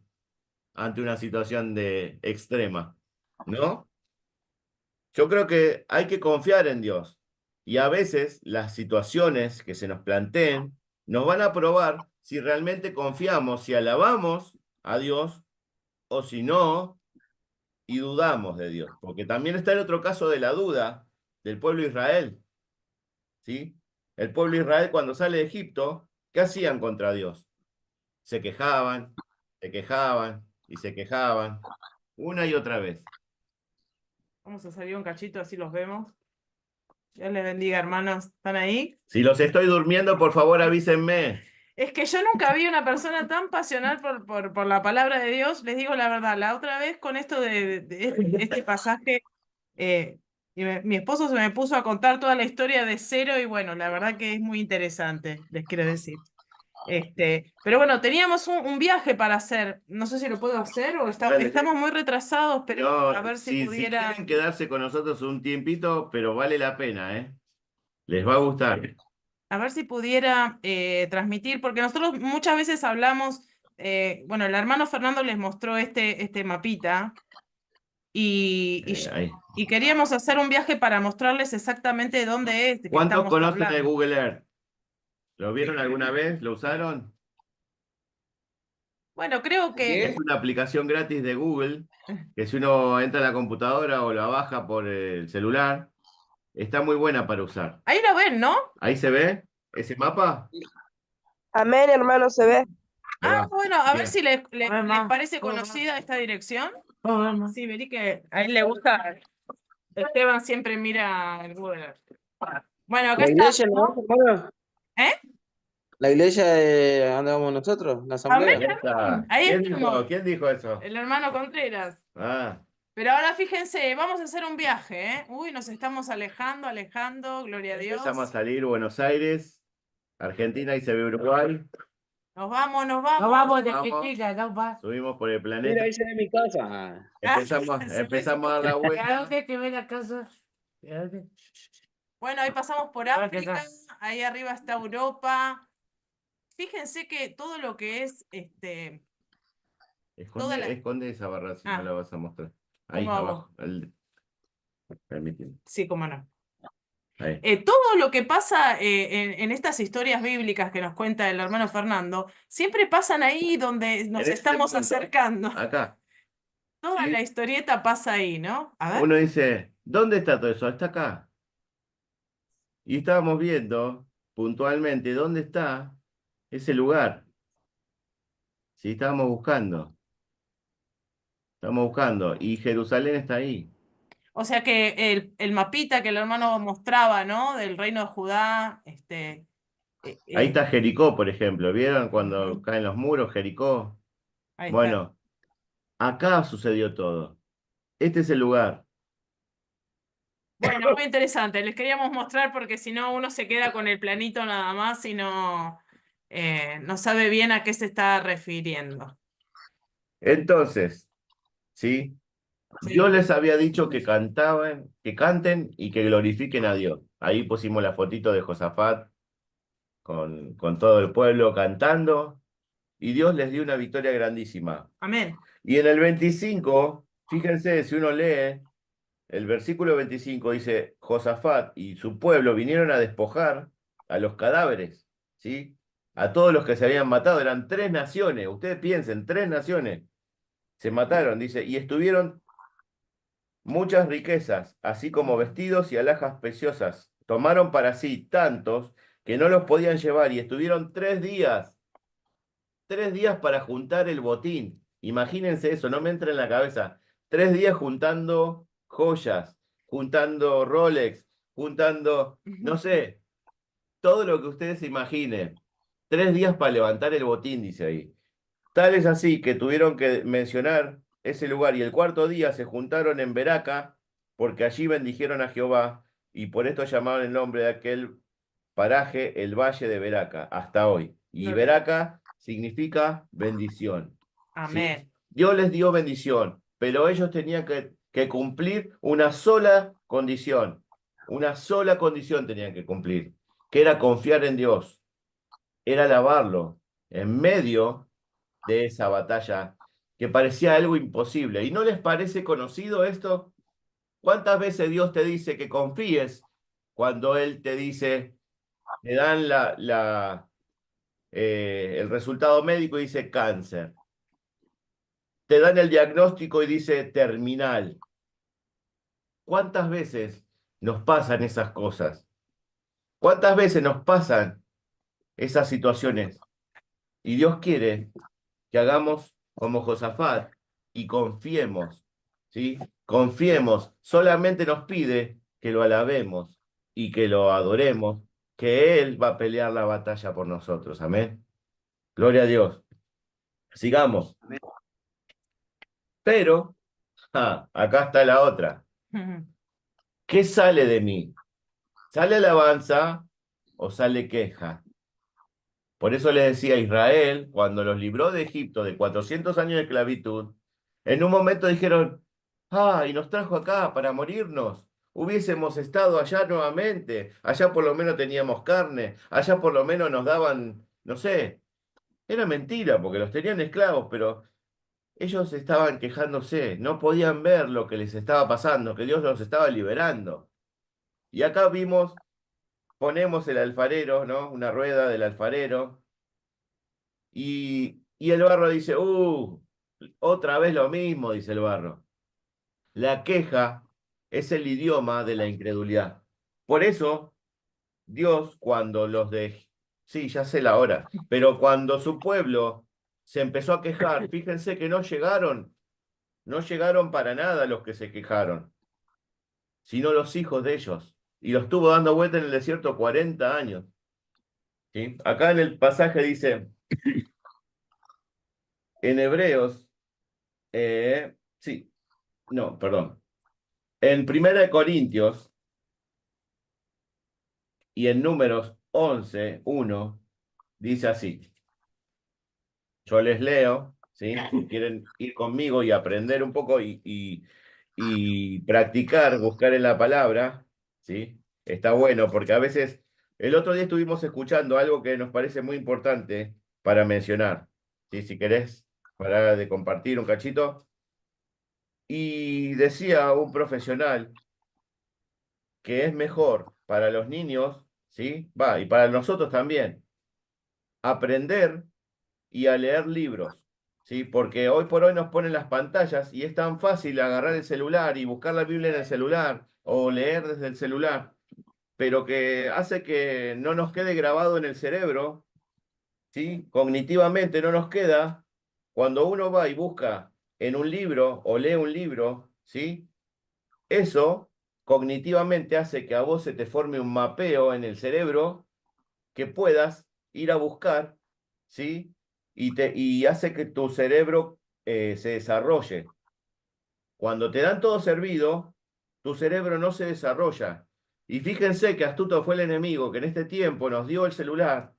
ante una situación de extrema? ¿No? Yo creo que hay que confiar en Dios. Y a veces las situaciones que se nos planteen nos van a probar si realmente confiamos, si alabamos a Dios o si no, y dudamos de Dios. Porque también está el otro caso de la duda del pueblo de Israel. ¿Sí? El pueblo de Israel cuando sale de Egipto, ¿qué hacían contra Dios? Se quejaban y se quejaban una y otra vez. Vamos a salir un cachito, así los vemos. Dios les bendiga, hermanos. ¿Están ahí? Si los estoy durmiendo, por favor avísenme. Es que yo nunca vi una persona tan pasional por la palabra de Dios. Les digo la verdad, la otra vez con esto de este pasaje, mi esposo se me puso a contar toda la historia de cero y bueno, la verdad que es muy interesante, les quiero decir. Pero bueno, teníamos un viaje para hacer. No sé si lo puedo hacer o Dale. estamos muy retrasados, pero No, a ver si si pudiera. quieren quedarse con nosotros un tiempito, pero vale la pena, ¿eh? Les va a gustar. A ver si pudiera transmitir, porque nosotros muchas veces hablamos, bueno, el hermano Fernando les mostró este mapita Ahí. y queríamos hacer un viaje para mostrarles exactamente dónde es de que ¿Cuántos estamos conocen el hablando. Google Earth? ¿Lo vieron alguna vez? ¿Lo usaron? Bueno, creo que Es una aplicación gratis de Google, que si uno entra a la computadora o la baja por el celular, está muy buena para usar. ahí lo ven, ¿no? ¿Ahí se ve ese mapa? Amén, hermano, se ve. Ahí Ah, va. bueno, a ver Bien. si les parece conocida esta dirección. Sí, vení que a él le gusta. Esteban siempre mira el Google. Bueno, acá La está, iglesia, ¿no, ¿no? hermano? ¿Eh? La iglesia de donde vamos nosotros, la asamblea. Amén, Ahí está. ahí ¿Quién estamos. dijo? ¿Quién dijo eso? El hermano Contreras. Ah, Pero ahora fíjense, vamos a hacer un viaje, ¿eh? Uy, nos estamos alejando, gloria a Dios. empezamos a salir Buenos Aires, Argentina y se ve Uruguay. Nos vamos. No vamos de Vamos. Argentina, no va. Subimos por el Mira, planeta. ahí se ve mi casa. Empezamos a dar la ¿De vuelta. dónde te ven la casa? ¿De dónde? Bueno, ahí pasamos por Ahora, ¿qué África, tal? ahí arriba está Europa. Fíjense que todo lo que es toda la- Esconde esa barra si Ah. no la vas a mostrar. Ahí ¿Cómo hago? abajo. Permíteme. Sí, cómo no. Ahí. Todo lo que pasa en estas historias bíblicas que nos cuenta el hermano Fernando, siempre pasan ahí donde nos En este estamos punto. acercando. Acá. Toda Sí. la historieta pasa ahí, ¿no? A ver. Uno dice, ¿dónde está todo eso? Está acá. Y estábamos viendo puntualmente dónde está ese lugar. Sí, estábamos buscando. Estamos buscando. Y Jerusalén está ahí. O sea que el mapita que el hermano mostraba, ¿no? Del reino de Judá, Ahí está Jericó, por ejemplo. ¿Vieron cuando Ujú. caen los muros, Jericó? ahí está. Bueno, acá sucedió todo. Este es el lugar. Bueno, muy interesante. Les queríamos mostrar porque si no uno se queda con el planito nada más y no sabe bien a qué se está refiriendo. Entonces, ¿sí? Sí. Dios les había dicho que cantaban, que canten y que glorifiquen a Dios. Ahí pusimos la fotito de Josafat con todo el pueblo cantando. Y Dios les dio una victoria grandísima. Amén. Y en el 25, fíjense, si uno lee, el versículo 25 dice, Josafat y su pueblo vinieron a despojar a los cadáveres, ¿sí? A todos los que se habían matado, eran 3 naciones, ustedes piensen, 3 naciones se mataron, dice, y estuvieron muchas riquezas, así como vestidos y alhajas preciosas. Tomaron para sí tantos que no los podían llevar y estuvieron 3 días para juntar el botín. Imagínense eso, no me entra en la cabeza. 3 días juntando joyas, juntando Rolex, juntando, no sé, todo lo que ustedes se imaginen. 3 días para levantar el botín, dice ahí. Tal es así que tuvieron que mencionar ese lugar y el 4 día se juntaron en Beraca porque allí bendijeron a Jehová y por esto llamaron el nombre de aquel paraje el Valle de Beraca hasta hoy. Y Gloria. Beraca significa bendición. Amén. ¿sí? Dios les dio bendición, pero ellos tenían que cumplir una sola condición. Una sola condición tenían que cumplir, que era confiar en Dios, era alabarlo en medio de esa batalla que parecía algo imposible. ¿Y no les parece conocido esto? ¿Cuántas veces Dios te dice que confíes cuando Él te dice, te dan el resultado médico y dice cáncer? Te dan el diagnóstico y dice terminal. ¿Cuántas veces nos pasan esas cosas? ¿Cuántas veces nos pasan esas situaciones? Y Dios quiere que hagamos como Josafat y confiemos, ¿sí? Confiemos, solamente nos pide que lo alabemos y que lo adoremos, que Él va a pelear la batalla por nosotros, amén. Gloria a Dios. Sigamos. Pero, acá está la otra. ¿Qué sale de mí? ¿Sale alabanza o sale queja? Por eso le decía a Israel, cuando los libró de Egipto de 400 años de esclavitud, en un momento dijeron, y nos trajo acá para morirnos. Hubiésemos estado allá nuevamente. Allá por lo menos teníamos carne. Allá por lo menos nos daban, no sé. Era mentira porque los tenían esclavos, pero ellos estaban quejándose. No podían ver lo que les estaba pasando, que Dios los estaba liberando. Y acá ponemos el alfarero, ¿no? Una rueda del alfarero. Y Y el barro dice, otra vez lo mismo, dice el barro. La queja es el idioma de la incredulidad. Por eso, Dios, cuando sí, ya sé la hora, pero cuando su pueblo se empezó a quejar, fíjense que no llegaron para nada los que se quejaron, sino los hijos de ellos. Y los estuvo dando vuelta en el desierto 40 años. ¿Sí? Acá en el pasaje dice, en Hebreos, sí, no, perdón. En 1 Corintios y en Números 11:1 dice así. Yo les leo, ¿sí? Si quieren ir conmigo y aprender un poco y practicar, buscar en la palabra, ¿sí? Está bueno, porque a veces, el otro día estuvimos escuchando algo que nos parece muy importante para mencionar, ¿sí? Si querés parar de compartir un cachito. Y decía un profesional que es mejor para los niños, ¿sí? Y para nosotros también, aprender y a leer libros, ¿sí? Porque hoy por hoy nos ponen las pantallas y es tan fácil agarrar el celular y buscar la Biblia en el celular o leer desde el celular, pero que hace que no nos quede grabado en el cerebro, ¿sí? Cognitivamente no nos queda. Cuando uno va y busca en un libro o lee un libro, ¿sí? Eso cognitivamente hace que a vos se te forme un mapeo en el cerebro que puedas ir a buscar, ¿sí? Y hace que tu cerebro se desarrolle. Cuando te dan todo servido, tu cerebro no se desarrolla. Y fíjense que astuto fue el enemigo que en este tiempo nos dio el celular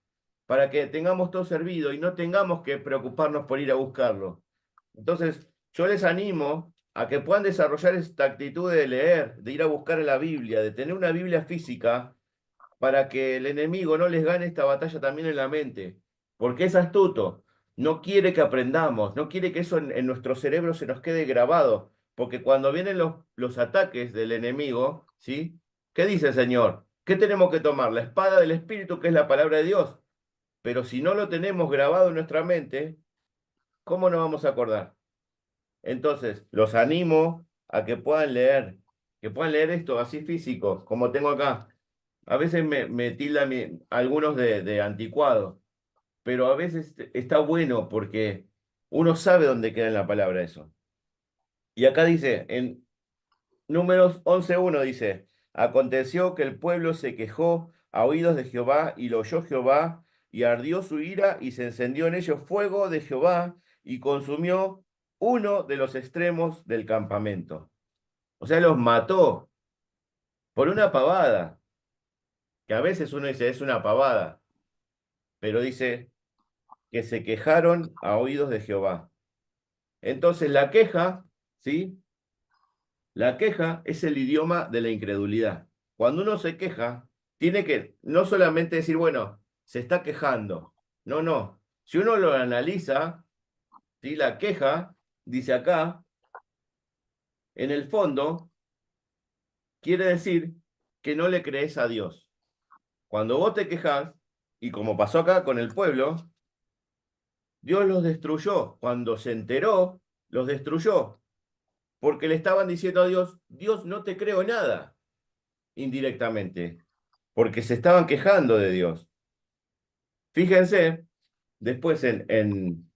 para que tengamos todo servido y no tengamos que preocuparnos por ir a buscarlo. Entonces, yo les animo a que puedan desarrollar esta actitud de leer, de ir a buscar la Biblia, de tener una Biblia física para que el enemigo no les gane esta batalla también en la mente, porque es astuto, no quiere que aprendamos, no quiere que eso en nuestro cerebro se nos quede grabado, porque cuando vienen los ataques del enemigo, ¿sí? ¿Qué dice el Señor? ¿Qué tenemos que tomar? La espada del Espíritu, que es la palabra de Dios, pero si no lo tenemos grabado en nuestra mente, ¿cómo nos vamos a acordar? Entonces, los animo a que puedan leer esto así físico, como tengo acá. A veces me tildan algunos de anticuado, pero a veces está bueno porque uno sabe dónde queda en la palabra eso. Y acá dice, en Números 11:1 dice, aconteció que el pueblo se quejó a oídos de Jehová y lo oyó Jehová y ardió su ira y se encendió en ellos fuego de Jehová y consumió uno de los extremos del campamento. O sea, los mató por una pavada, que a veces uno dice es una pavada, pero dice que se quejaron a oídos de Jehová. Entonces la queja, ¿sí? La queja es el idioma de la incredulidad. Cuando uno se queja, tiene que no solamente decir, bueno, se está quejando. No, no. Si uno lo analiza, ¿sí? La queja, dice acá, en el fondo, quiere decir que no le crees a Dios. Cuando vos te quejas, y como pasó acá con el pueblo, Dios los destruyó. Cuando se enteró, los destruyó. Porque le estaban diciendo a Dios, Dios, no te creo nada, indirectamente, porque se estaban quejando de Dios. Fíjense, después en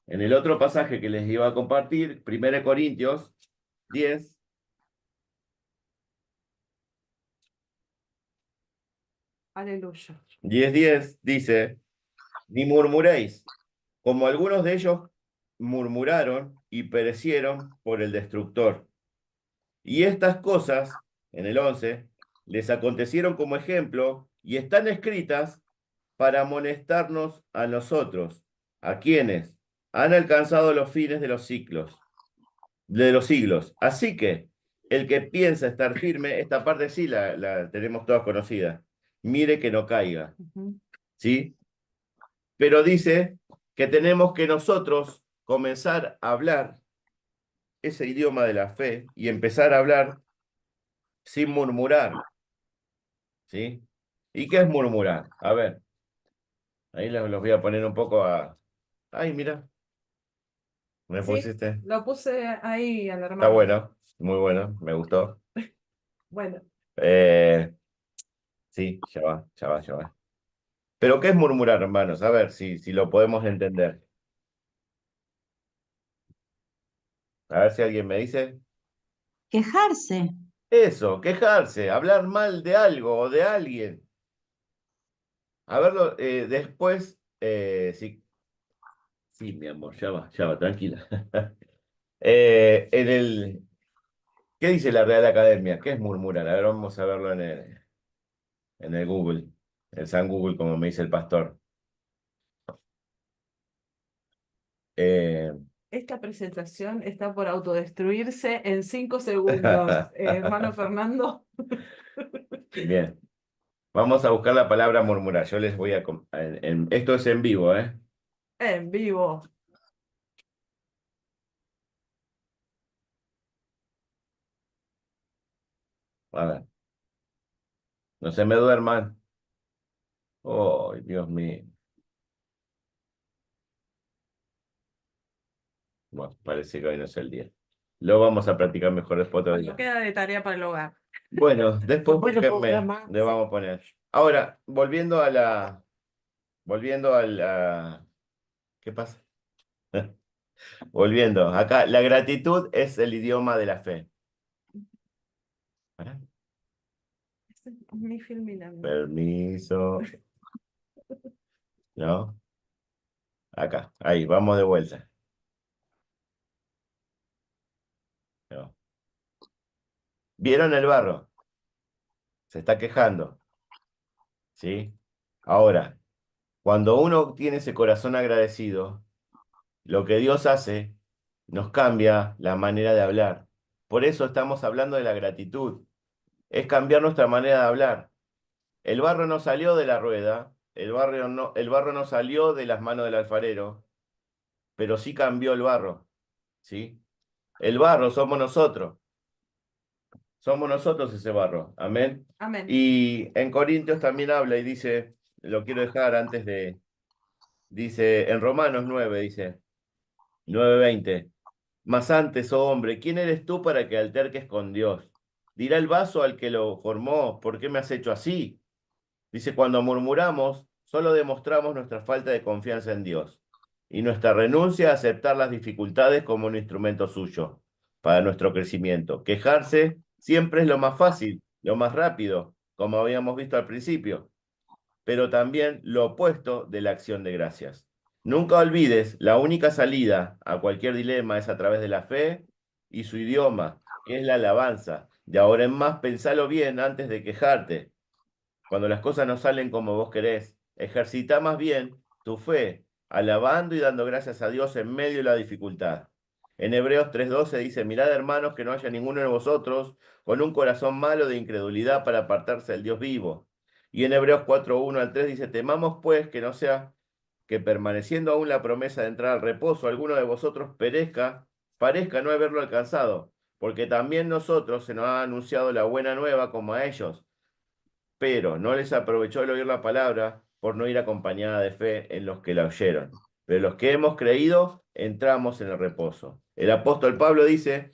el otro pasaje que les iba a compartir, 1 Corintios 10, Aleluya. 10:10 dice, ni murmuréis, como algunos de ellos murmuraron y perecieron por el destructor. Y estas cosas, en el 11, les acontecieron como ejemplo y están escritas para amonestarnos a nosotros, a quienes han alcanzado los fines de los siglos. Así que el que piensa estar firme, esta parte sí la tenemos todas conocida, mire que no caiga, Ujú. ¿sí? Pero dice que tenemos que nosotros comenzar a hablar ese idioma de la fe y empezar a hablar sin murmurar, ¿sí? ¿Y qué es murmurar? A ver, ahí los voy a poner un poco Ay, mira, me Sí, pusiste. lo puse ahí al Está hermano. bueno, muy bueno, me gustó. Bueno, Sí, ya va, ya va, ya va. Pero ¿qué es murmurar, hermanos? A ver si lo podemos entender. A ver si alguien me dice. Quejarse. Eso, quejarse, hablar mal de algo o de alguien. A verlo después, sí, sí, mi amor, ya va, tranquila. En el, ¿qué dice la Real Academia? ¿Qué es murmurar? A ver, vamos a verlo en el Google, el San Google, como me dice el pastor. Eh, esta presentación está por autodestruirse en 5 segundos. Hermano Fernando. Bien, vamos a buscar la palabra murmurar. Yo les voy a... esto es en vivo, ¿eh? En vivo. A ver, no se me duerman. Oh, Dios mío. Bueno, parece que hoy no es el día. Lo vamos a practicar mejor después otro Bueno, día. queda de tarea para el hogar. Bueno, después Bueno, búsquenme, programa. le vamos a poner. Ahora, volviendo a la, ¿qué pasa? Volviendo, acá, la gratitud es el idioma de la fe. Pará. Este es mi filmina. Permiso, ¿no? Acá, ahí, vamos de vuelta. No. ¿Vieron el barro? Se está quejando, ¿sí? Ahora, cuando uno tiene ese corazón agradecido, lo que Dios hace nos cambia la manera de hablar. Por eso estamos hablando de la gratitud. Es cambiar nuestra manera de hablar. El barro no salió de la rueda, el barro no salió de las manos del alfarero, pero sí cambió el barro, ¿sí? El barro somos nosotros ese barro, amén. Amén. Y en Corintios también habla y dice, lo quiero dejar antes de, dice, en Romanos 9, dice, 9:20, mas antes, oh hombre, ¿quién eres tú para que alterques con Dios? Dirá el vaso al que lo formó, ¿por qué me has hecho así? Dice, cuando murmuramos, solo demostramos nuestra falta de confianza en Dios y nuestra renuncia a aceptar las dificultades como un instrumento suyo para nuestro crecimiento. Quejarse siempre es lo más fácil, lo más rápido, como habíamos visto al principio, pero también lo opuesto de la acción de gracias. Nunca olvides, la única salida a cualquier dilema es a través de la fe y su idioma, que es la alabanza. De ahora en más, pensalo bien antes de quejarte. Cuando las cosas no salen como vos querés, ejercita más bien tu fe, alabando y dando gracias a Dios en medio de la dificultad. En Hebreos 3:12 dice, mirad hermanos que no haya ninguno de vosotros con un corazón malo de incredulidad para apartarse del Dios vivo. Y en Hebreos 4:1-3 dice, temamos pues que no sea que permaneciendo aún la promesa de entrar al reposo, alguno de vosotros parezca no haberlo alcanzado, porque también nosotros se nos ha anunciado la buena nueva como a ellos, pero no les aprovechó el oír la palabra por no ir acompañada de fe en los que la oyeron. Pero los que hemos creído, entramos en el reposo. El apóstol Pablo dice,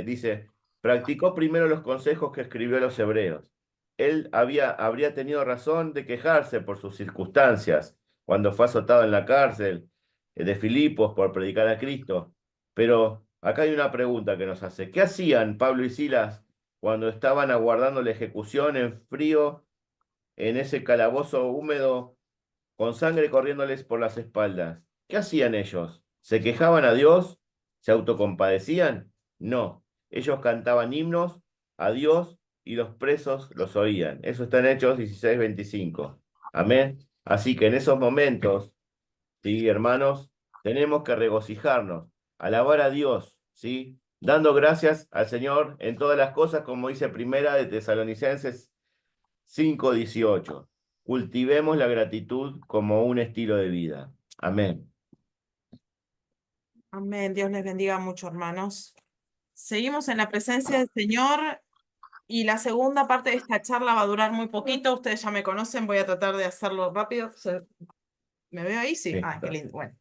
dice, practicó primero los consejos que escribió a los hebreos. Él habría tenido razón de quejarse por sus circunstancias cuando fue azotado en la cárcel de Filipos por predicar a Cristo. Pero acá hay una pregunta que nos hace. ¿Qué hacían Pablo y Silas cuando estaban aguardando la ejecución en frío en ese calabozo húmedo con sangre corriéndoles por las espaldas? ¿Qué hacían ellos? ¿Se quejaban a Dios? ¿Se autocompadecían? No, ellos cantaban himnos a Dios y los presos los oían. Eso está en Hechos 16:25. Amén. Así que en esos momentos, sí, hermanos, tenemos que regocijarnos, alabar a Dios, ¿sí? Dando gracias al Señor en todas las cosas, como dice Primera de Tesalonicenses 5:18. Cultivemos la gratitud como un estilo de vida. Amén. Amén. Dios les bendiga mucho, hermanos. Seguimos en la presencia del Señor y la segunda parte de esta charla va a durar muy poquito. Ustedes ya me conocen, voy a tratar de hacerlo rápido. ¿Me veo ahí? Sí. Sí, Ah, qué está. lindo. Bueno.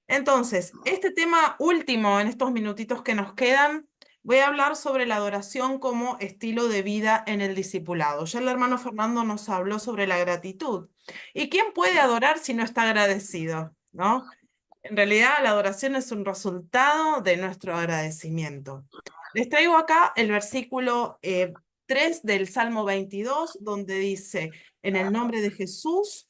Entonces, este tema último en estos minutitos que nos quedan, voy a hablar sobre la adoración como estilo de vida en el discipulado. Ya el hermano Fernando nos habló sobre la gratitud. ¿Y quién puede adorar si no está agradecido? ¿No? En realidad, la adoración es un resultado de nuestro agradecimiento. Les traigo acá el versículo 3 del Salmo 22, donde dice, en el nombre de Jesús,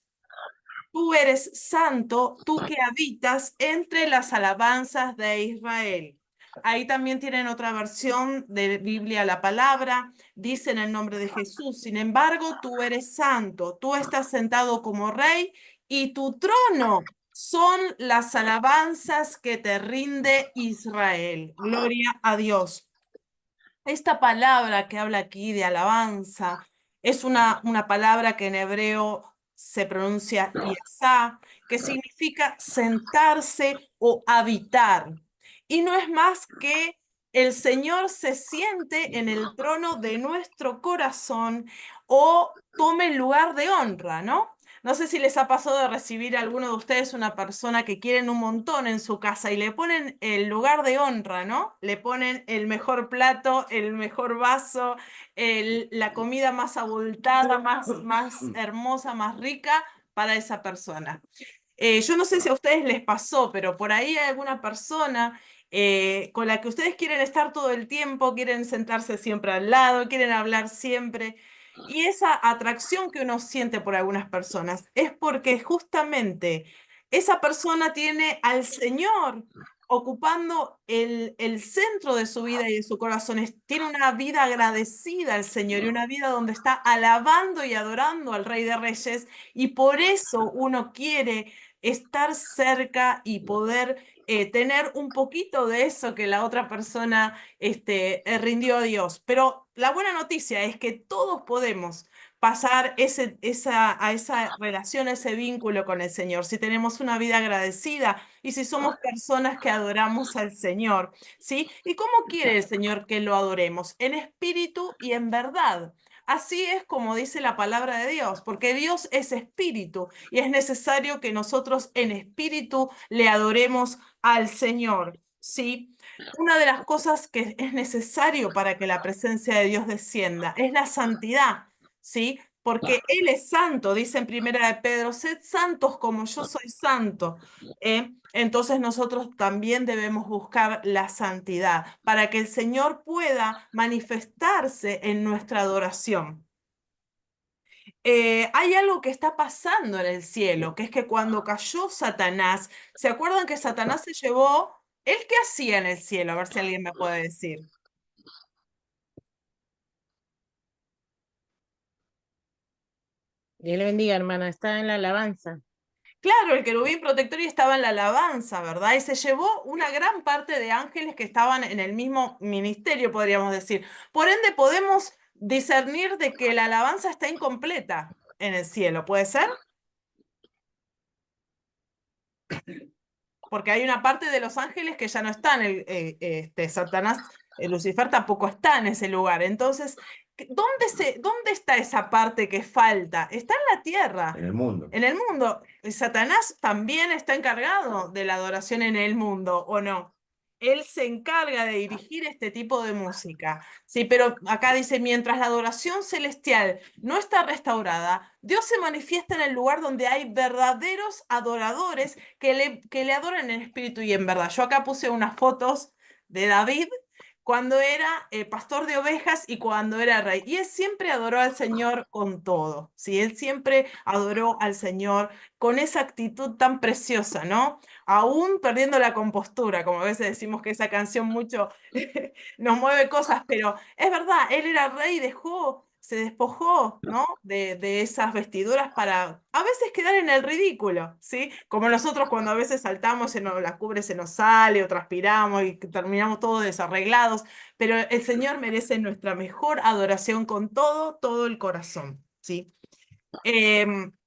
tú eres santo, tú que habitas entre las alabanzas de Israel. Ahí también tienen otra versión de Biblia, la palabra, dice en el nombre de Jesús. Sin embargo, tú eres santo, tú estás sentado como rey y tu trono son las alabanzas que te rinde Israel. Gloria a Dios. Esta palabra que habla aquí de alabanza es una palabra que en hebreo se pronuncia yasá, que significa sentarse o habitar. Y no es más que el Señor se siente en el trono de nuestro corazón o tome el lugar de honra, ¿no? No sé si les ha pasado de recibir a alguno de ustedes una persona que quieren un montón en su casa y le ponen el lugar de honra, ¿no? Le ponen el mejor plato, el mejor vaso, la comida más abultada, más hermosa, más rica para esa persona. Yo no sé si a ustedes les pasó, pero por ahí hay alguna persona con la que ustedes quieren estar todo el tiempo, quieren sentarse siempre al lado, quieren hablar siempre. Y esa atracción que uno siente por algunas personas es porque justamente esa persona tiene al Señor ocupando el centro de su vida y de su corazón. Tiene una vida agradecida al Señor y una vida donde está alabando y adorando al Rey de Reyes. Y por eso uno quiere estar cerca y poder tener un poquito de eso que la otra persona rindió a Dios. Pero la buena noticia es que todos podemos pasar a esa relación, a ese vínculo con el Señor, si tenemos una vida agradecida y si somos personas que adoramos al Señor, ¿sí? ¿Y cómo quiere el Señor que lo adoremos? En espíritu y en verdad. Así es como dice la palabra de Dios, porque Dios es espíritu y es necesario que nosotros en espíritu le adoremos al Señor, ¿sí? Una de las cosas que es necesario para que la presencia de Dios descienda es la santidad, ¿sí? Porque Él es santo, dice en Primera de Pedro, sed santos como yo soy santo. Entonces nosotros también debemos buscar la santidad para que el Señor pueda manifestarse en nuestra adoración. Hay algo que está pasando en el cielo, que es que cuando cayó Satanás, ¿se acuerdan que Satanás se llevó? ¿Él qué hacía en el cielo? A ver si alguien me puede decir. Dios le bendiga, hermana. Está en la alabanza. Claro, el querubín protector y estaba en la alabanza, ¿verdad? Y se llevó una gran parte de ángeles que estaban en el mismo ministerio, podríamos decir. Por ende, podemos discernir de que la alabanza está incompleta en el cielo, ¿puede ser? Porque hay una parte de los ángeles que ya no están, Satanás, Lucifer tampoco está en ese lugar. Entonces, ¿dónde está esa parte que falta? Está en la tierra. En el mundo. En el mundo. Satanás también está encargado de la adoración en el mundo, ¿o no? Él se encarga de dirigir este tipo de música. Sí, pero acá dice, mientras la adoración celestial no está restaurada, Dios se manifiesta en el lugar donde hay verdaderos adoradores que le adoran en espíritu y en verdad. Yo acá puse unas fotos de David cuando era pastor de ovejas y cuando era rey. Y él siempre adoró al Señor con todo, ¿sí? Él siempre adoró al Señor con esa actitud tan preciosa, ¿no? Aún perdiendo la compostura, como a veces decimos que esa canción mucho nos mueve cosas, pero es verdad, él era rey y se despojó, ¿no? De esas vestiduras para a veces quedar en el ridículo, ¿sí? Como nosotros cuando a veces saltamos, la cubre se nos sale o transpiramos y terminamos todos desarreglados, pero el Señor merece nuestra mejor adoración con todo el corazón, ¿sí?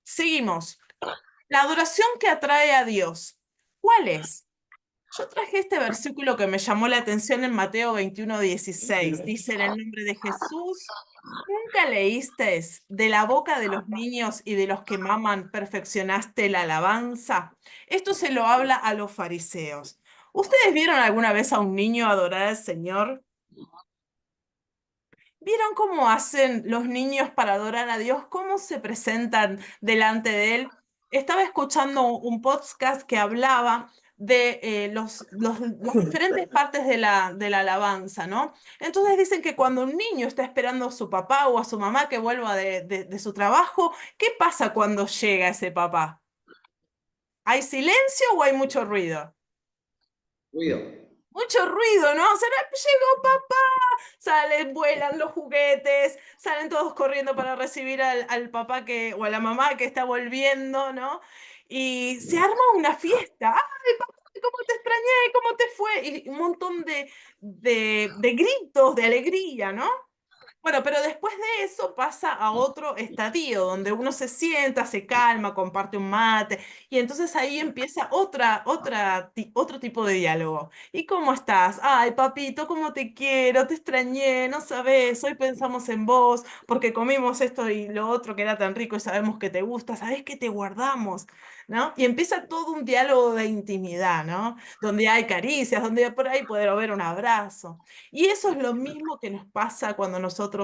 Seguimos. La adoración que atrae a Dios, ¿cuál es? Yo traje este versículo que me llamó la atención en Mateo 21:16. Dice, en el nombre de Jesús, ¿nunca leísteis de la boca de los niños y de los que maman perfeccionaste la alabanza? Esto se lo habla a los fariseos. ¿Ustedes vieron alguna vez a un niño adorar al Señor? ¿Vieron cómo hacen los niños para adorar a Dios? ¿Cómo se presentan delante de Él? Estaba escuchando un podcast que hablaba de las diferentes partes de la alabanza, ¿no? Entonces dicen que cuando un niño está esperando a su papá o a su mamá que vuelva de su trabajo, ¿qué pasa cuando llega ese papá? ¿Hay silencio o hay mucho ruido? Ruido. Mucho ruido, ¿no? O sea, llegó papá, salen, vuelan los juguetes, salen todos corriendo para recibir al papá o a la mamá que está volviendo, ¿no? Y se arma una fiesta. ¡Ay, papá, cómo te extrañé! ¿Cómo te fue? Y un montón de gritos, de alegría, ¿no? Bueno, pero después de eso pasa a otro estadio, donde uno se sienta, se calma, comparte un mate, y entonces ahí empieza otro tipo de diálogo. ¿Y cómo estás? Ay, papito, cómo te quiero, te extrañé, no sabes, hoy pensamos en vos, porque comimos esto y lo otro que era tan rico y sabemos que te gusta, sabes que te guardamos, ¿no? Y empieza todo un diálogo de intimidad, ¿no? Donde hay caricias, donde por ahí puede haber un abrazo. Y eso es lo mismo que nos pasa cuando nosotros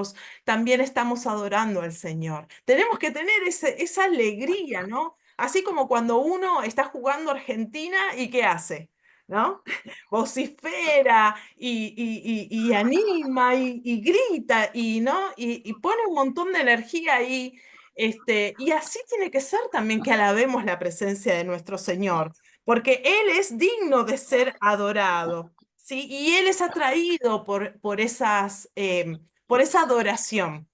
también estamos adorando al Señor. Tenemos que tener esa alegría, ¿no? Así como cuando uno está jugando Argentina y ¿qué hace? ¿No? Vocifera y anima y grita ¿no? Y pone un montón de energía ahí. Y así tiene que ser también que alabemos la presencia de nuestro Señor, porque Él es digno de ser adorado. ¿Sí? Y Él es atraído por esa adoración.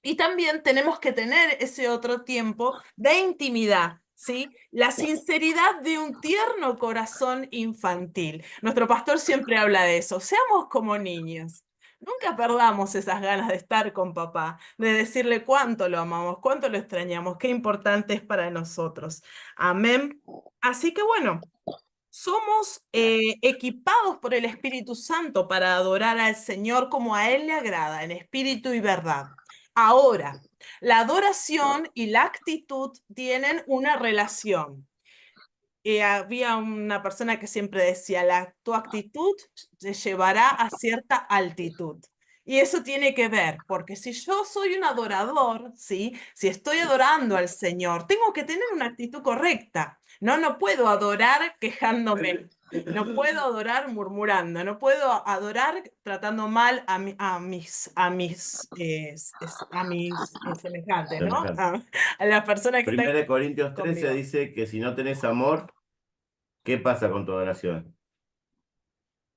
Y también tenemos que tener ese otro tiempo de intimidad, ¿sí? La sinceridad de un tierno corazón infantil. Nuestro pastor siempre habla de eso. Seamos como niños. Nunca perdamos esas ganas de estar con papá, de decirle cuánto lo amamos, cuánto lo extrañamos, qué importante es para nosotros. Amén. Así que bueno. Somos equipados por el Espíritu Santo para adorar al Señor como a Él le agrada, en espíritu y verdad. Ahora, la adoración y la actitud tienen una relación. Había una persona que siempre decía, tu actitud te llevará a cierta altitud. Y eso tiene que ver, porque si yo soy un adorador, ¿sí? Si estoy adorando al Señor, tengo que tener una actitud correcta. No puedo adorar quejándome, no puedo adorar murmurando, no puedo adorar tratando mal a mis semejantes, ¿no? Semejante. A las personas que están 1 Corintios 13 conmigo. dice que si no tenés amor, ¿qué pasa con tu adoración?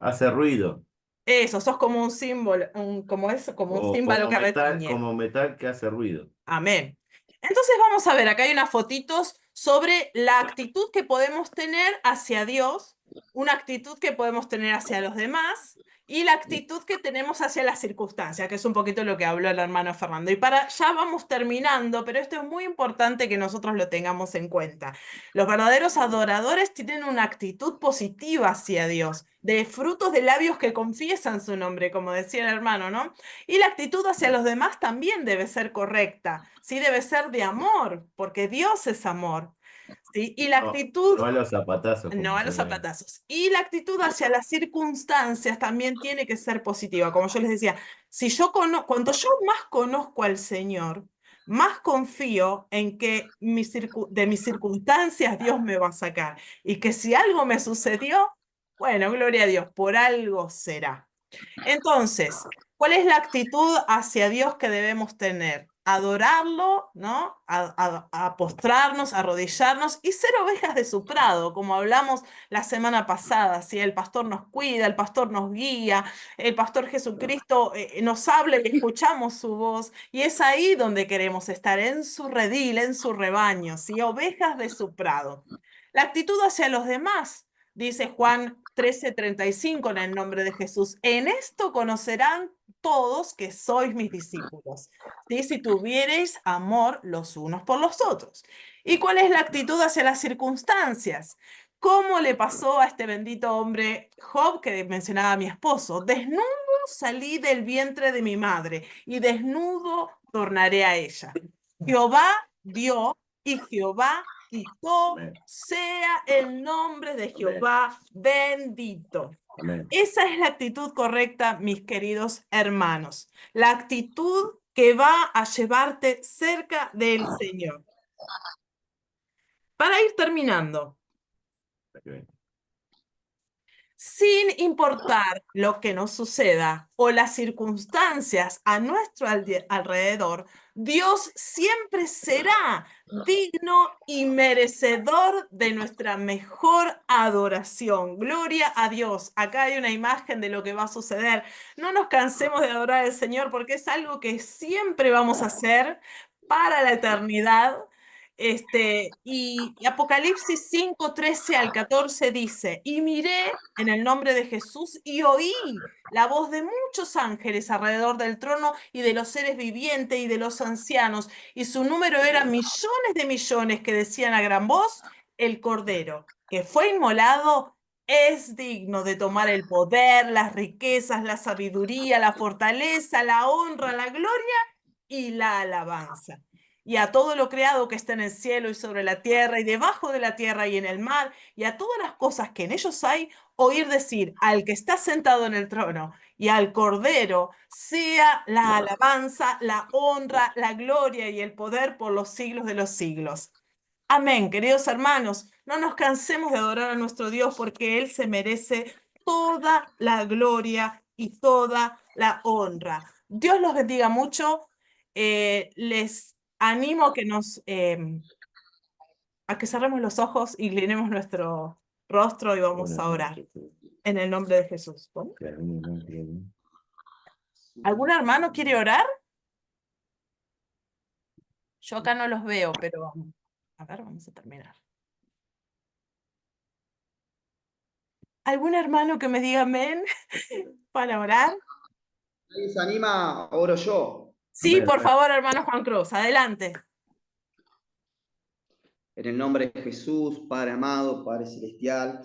Hace ruido. Eso, sos como un símbolo, como eso, como un O símbolo que retiñe. como metal que hace ruido. Amén. Entonces vamos a ver, acá hay unas fotitos sobre la actitud que podemos tener hacia Dios, una actitud que podemos tener hacia los demás y la actitud que tenemos hacia las circunstancias, que es un poquito lo que habló el hermano Fernando. Y ya vamos terminando, pero esto es muy importante que nosotros lo tengamos en cuenta. Los verdaderos adoradores tienen una actitud positiva hacia Dios, de frutos de labios que confiesan su nombre, como decía el hermano, ¿no? Y la actitud hacia los demás también debe ser correcta, ¿sí? Debe ser de amor, porque Dios es amor, ¿sí? Y la actitud, No a los zapatazos. no como a los se ve. zapatazos. Y la actitud hacia las circunstancias también tiene que ser positiva. Como yo les decía, cuanto yo más conozco al Señor, más confío en que de mis circunstancias Dios me va a sacar. Y que si algo me sucedió, bueno, gloria a Dios, por algo será. Entonces, ¿cuál es la actitud hacia Dios que debemos tener? Adorarlo, ¿no? A postrarnos, a arrodillarnos y ser ovejas de su prado, como hablamos la semana pasada. ¿Sí? El pastor nos cuida, el pastor nos guía, el pastor Jesucristo nos habla y escuchamos su voz. Y es ahí donde queremos estar, en su redil, en su rebaño, ¿sí? Ovejas de su prado. La actitud hacia los demás. Dice Juan 13:35 en el nombre de Jesús. En esto conocerán todos que sois mis discípulos, ¿sí? Si tuviereis amor los unos por los otros. ¿Y cuál es la actitud hacia las circunstancias? ¿Cómo le pasó a este bendito hombre Job que mencionaba a mi esposo? Desnudo salí del vientre de mi madre y desnudo tornaré a ella. Jehová dio y Jehová quitó, Amén. sea el nombre de Jehová bendito. Amén. Esa es la actitud correcta, mis queridos hermanos. La actitud que va a llevarte cerca del Señor. Para ir terminando, sin importar lo que nos suceda o las circunstancias a nuestro alrededor, Dios siempre será digno y merecedor de nuestra mejor adoración. Gloria a Dios. Acá hay una imagen de lo que va a suceder. No nos cansemos de adorar al Señor porque es algo que siempre vamos a hacer para la eternidad. Y Apocalipsis 5, 13 al 14 dice, y miré en el nombre de Jesús y oí la voz de muchos ángeles alrededor del trono y de los seres vivientes y de los ancianos, y su número era millones de millones que decían a gran voz, el Cordero, que fue inmolado, es digno de tomar el poder, las riquezas, la sabiduría, la fortaleza, la honra, la gloria y la alabanza. Y a todo lo creado que está en el cielo y sobre la tierra y debajo de la tierra y en el mar, y a todas las cosas que en ellos hay, oír decir al que está sentado en el trono y al Cordero, sea la alabanza, la honra, la gloria y el poder por los siglos de los siglos. Amén, queridos hermanos, no nos cansemos de adorar a nuestro Dios porque Él se merece toda la gloria y toda la honra. Dios los bendiga mucho. Les animo a que cerremos los ojos y inclinemos nuestro rostro y vamos a orar en el nombre de Jesús. ¿Bueno? ¿Algún hermano quiere orar? Yo acá no los veo, pero a ver, vamos a terminar. ¿Algún hermano que me diga amén para orar? ¿Alguien se anima? Oro yo. Sí, Amén, por amén. favor, hermano Juan Cruz, adelante. En el nombre de Jesús, Padre amado, Padre celestial,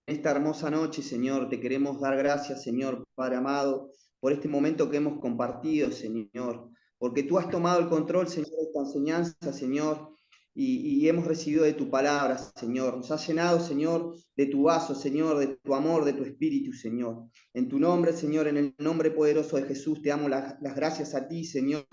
en esta hermosa noche, Señor, te queremos dar gracias, Señor, Padre amado, por este momento que hemos compartido, Señor, porque tú has tomado el control, Señor, de esta enseñanza, Señor, y hemos recibido de tu palabra, Señor. Nos has llenado, Señor, de tu vaso, Señor, de tu amor, de tu espíritu, Señor. En tu nombre, Señor, en el nombre poderoso de Jesús, te damos las gracias a ti, Señor.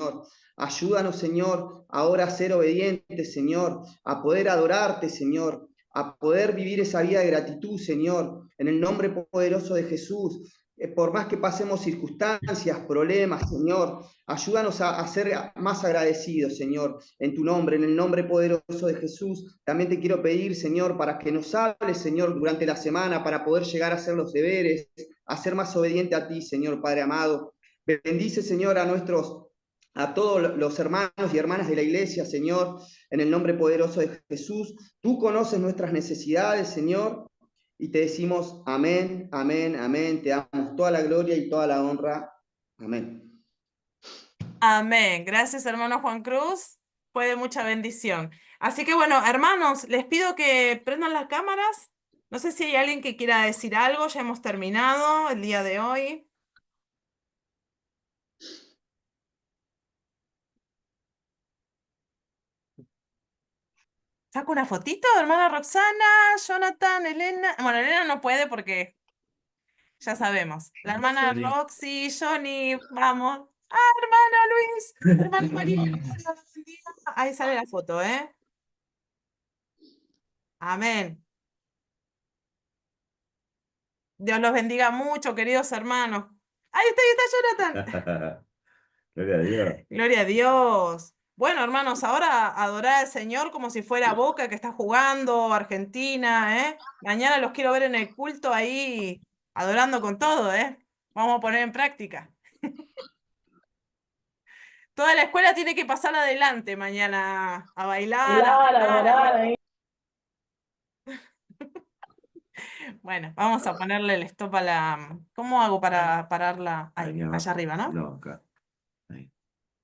Ayúdanos, Señor, ahora a ser obedientes, Señor, a poder adorarte, Señor, a poder vivir esa vida de gratitud, Señor, en el nombre poderoso de Jesús. Por más que pasemos circunstancias, problemas, Señor, ayúdanos a ser más agradecidos, Señor, en tu nombre, en el nombre poderoso de Jesús. También te quiero pedir, Señor, para que nos hables, Señor, durante la semana, para poder llegar a hacer los deberes, a ser más obediente a ti, Señor, Padre amado. Bendice, Señor, a todos los hermanos y hermanas de la iglesia, Señor, en el nombre poderoso de Jesús. Tú conoces nuestras necesidades, Señor, y te decimos amén, amén, amén. Te damos toda la gloria y toda la honra. Amén. Amén. Gracias, hermano Juan Cruz. Fue de mucha bendición. Así que bueno, hermanos, les pido que prendan las cámaras. No sé si hay alguien que quiera decir algo. Ya hemos terminado el día de hoy. ¿Saco una fotito, hermana Roxana, Jonathan, Elena? Bueno, Elena no puede porque ya sabemos. La hermana Sorry. Roxy, Johnny, vamos. ¡Ah, hermana Luis! Hermana María. Ahí sale la foto, ¿eh? Amén. Dios los bendiga mucho, queridos hermanos. Ahí está Jonathan. Gloria a Dios. Gloria a Dios. Bueno, hermanos, ahora adorar al Señor como si fuera Boca que está jugando, Argentina, ¿eh? Mañana los quiero ver en el culto ahí adorando con todo, ¿eh? Vamos a poner en práctica. Toda la escuela tiene que pasar adelante mañana a bailar, a Adorar, ahí. Bueno, vamos a ponerle el stop a la... ¿Cómo hago para pararla? Ahí, Ahí allá abajo. arriba, ¿no? No, acá.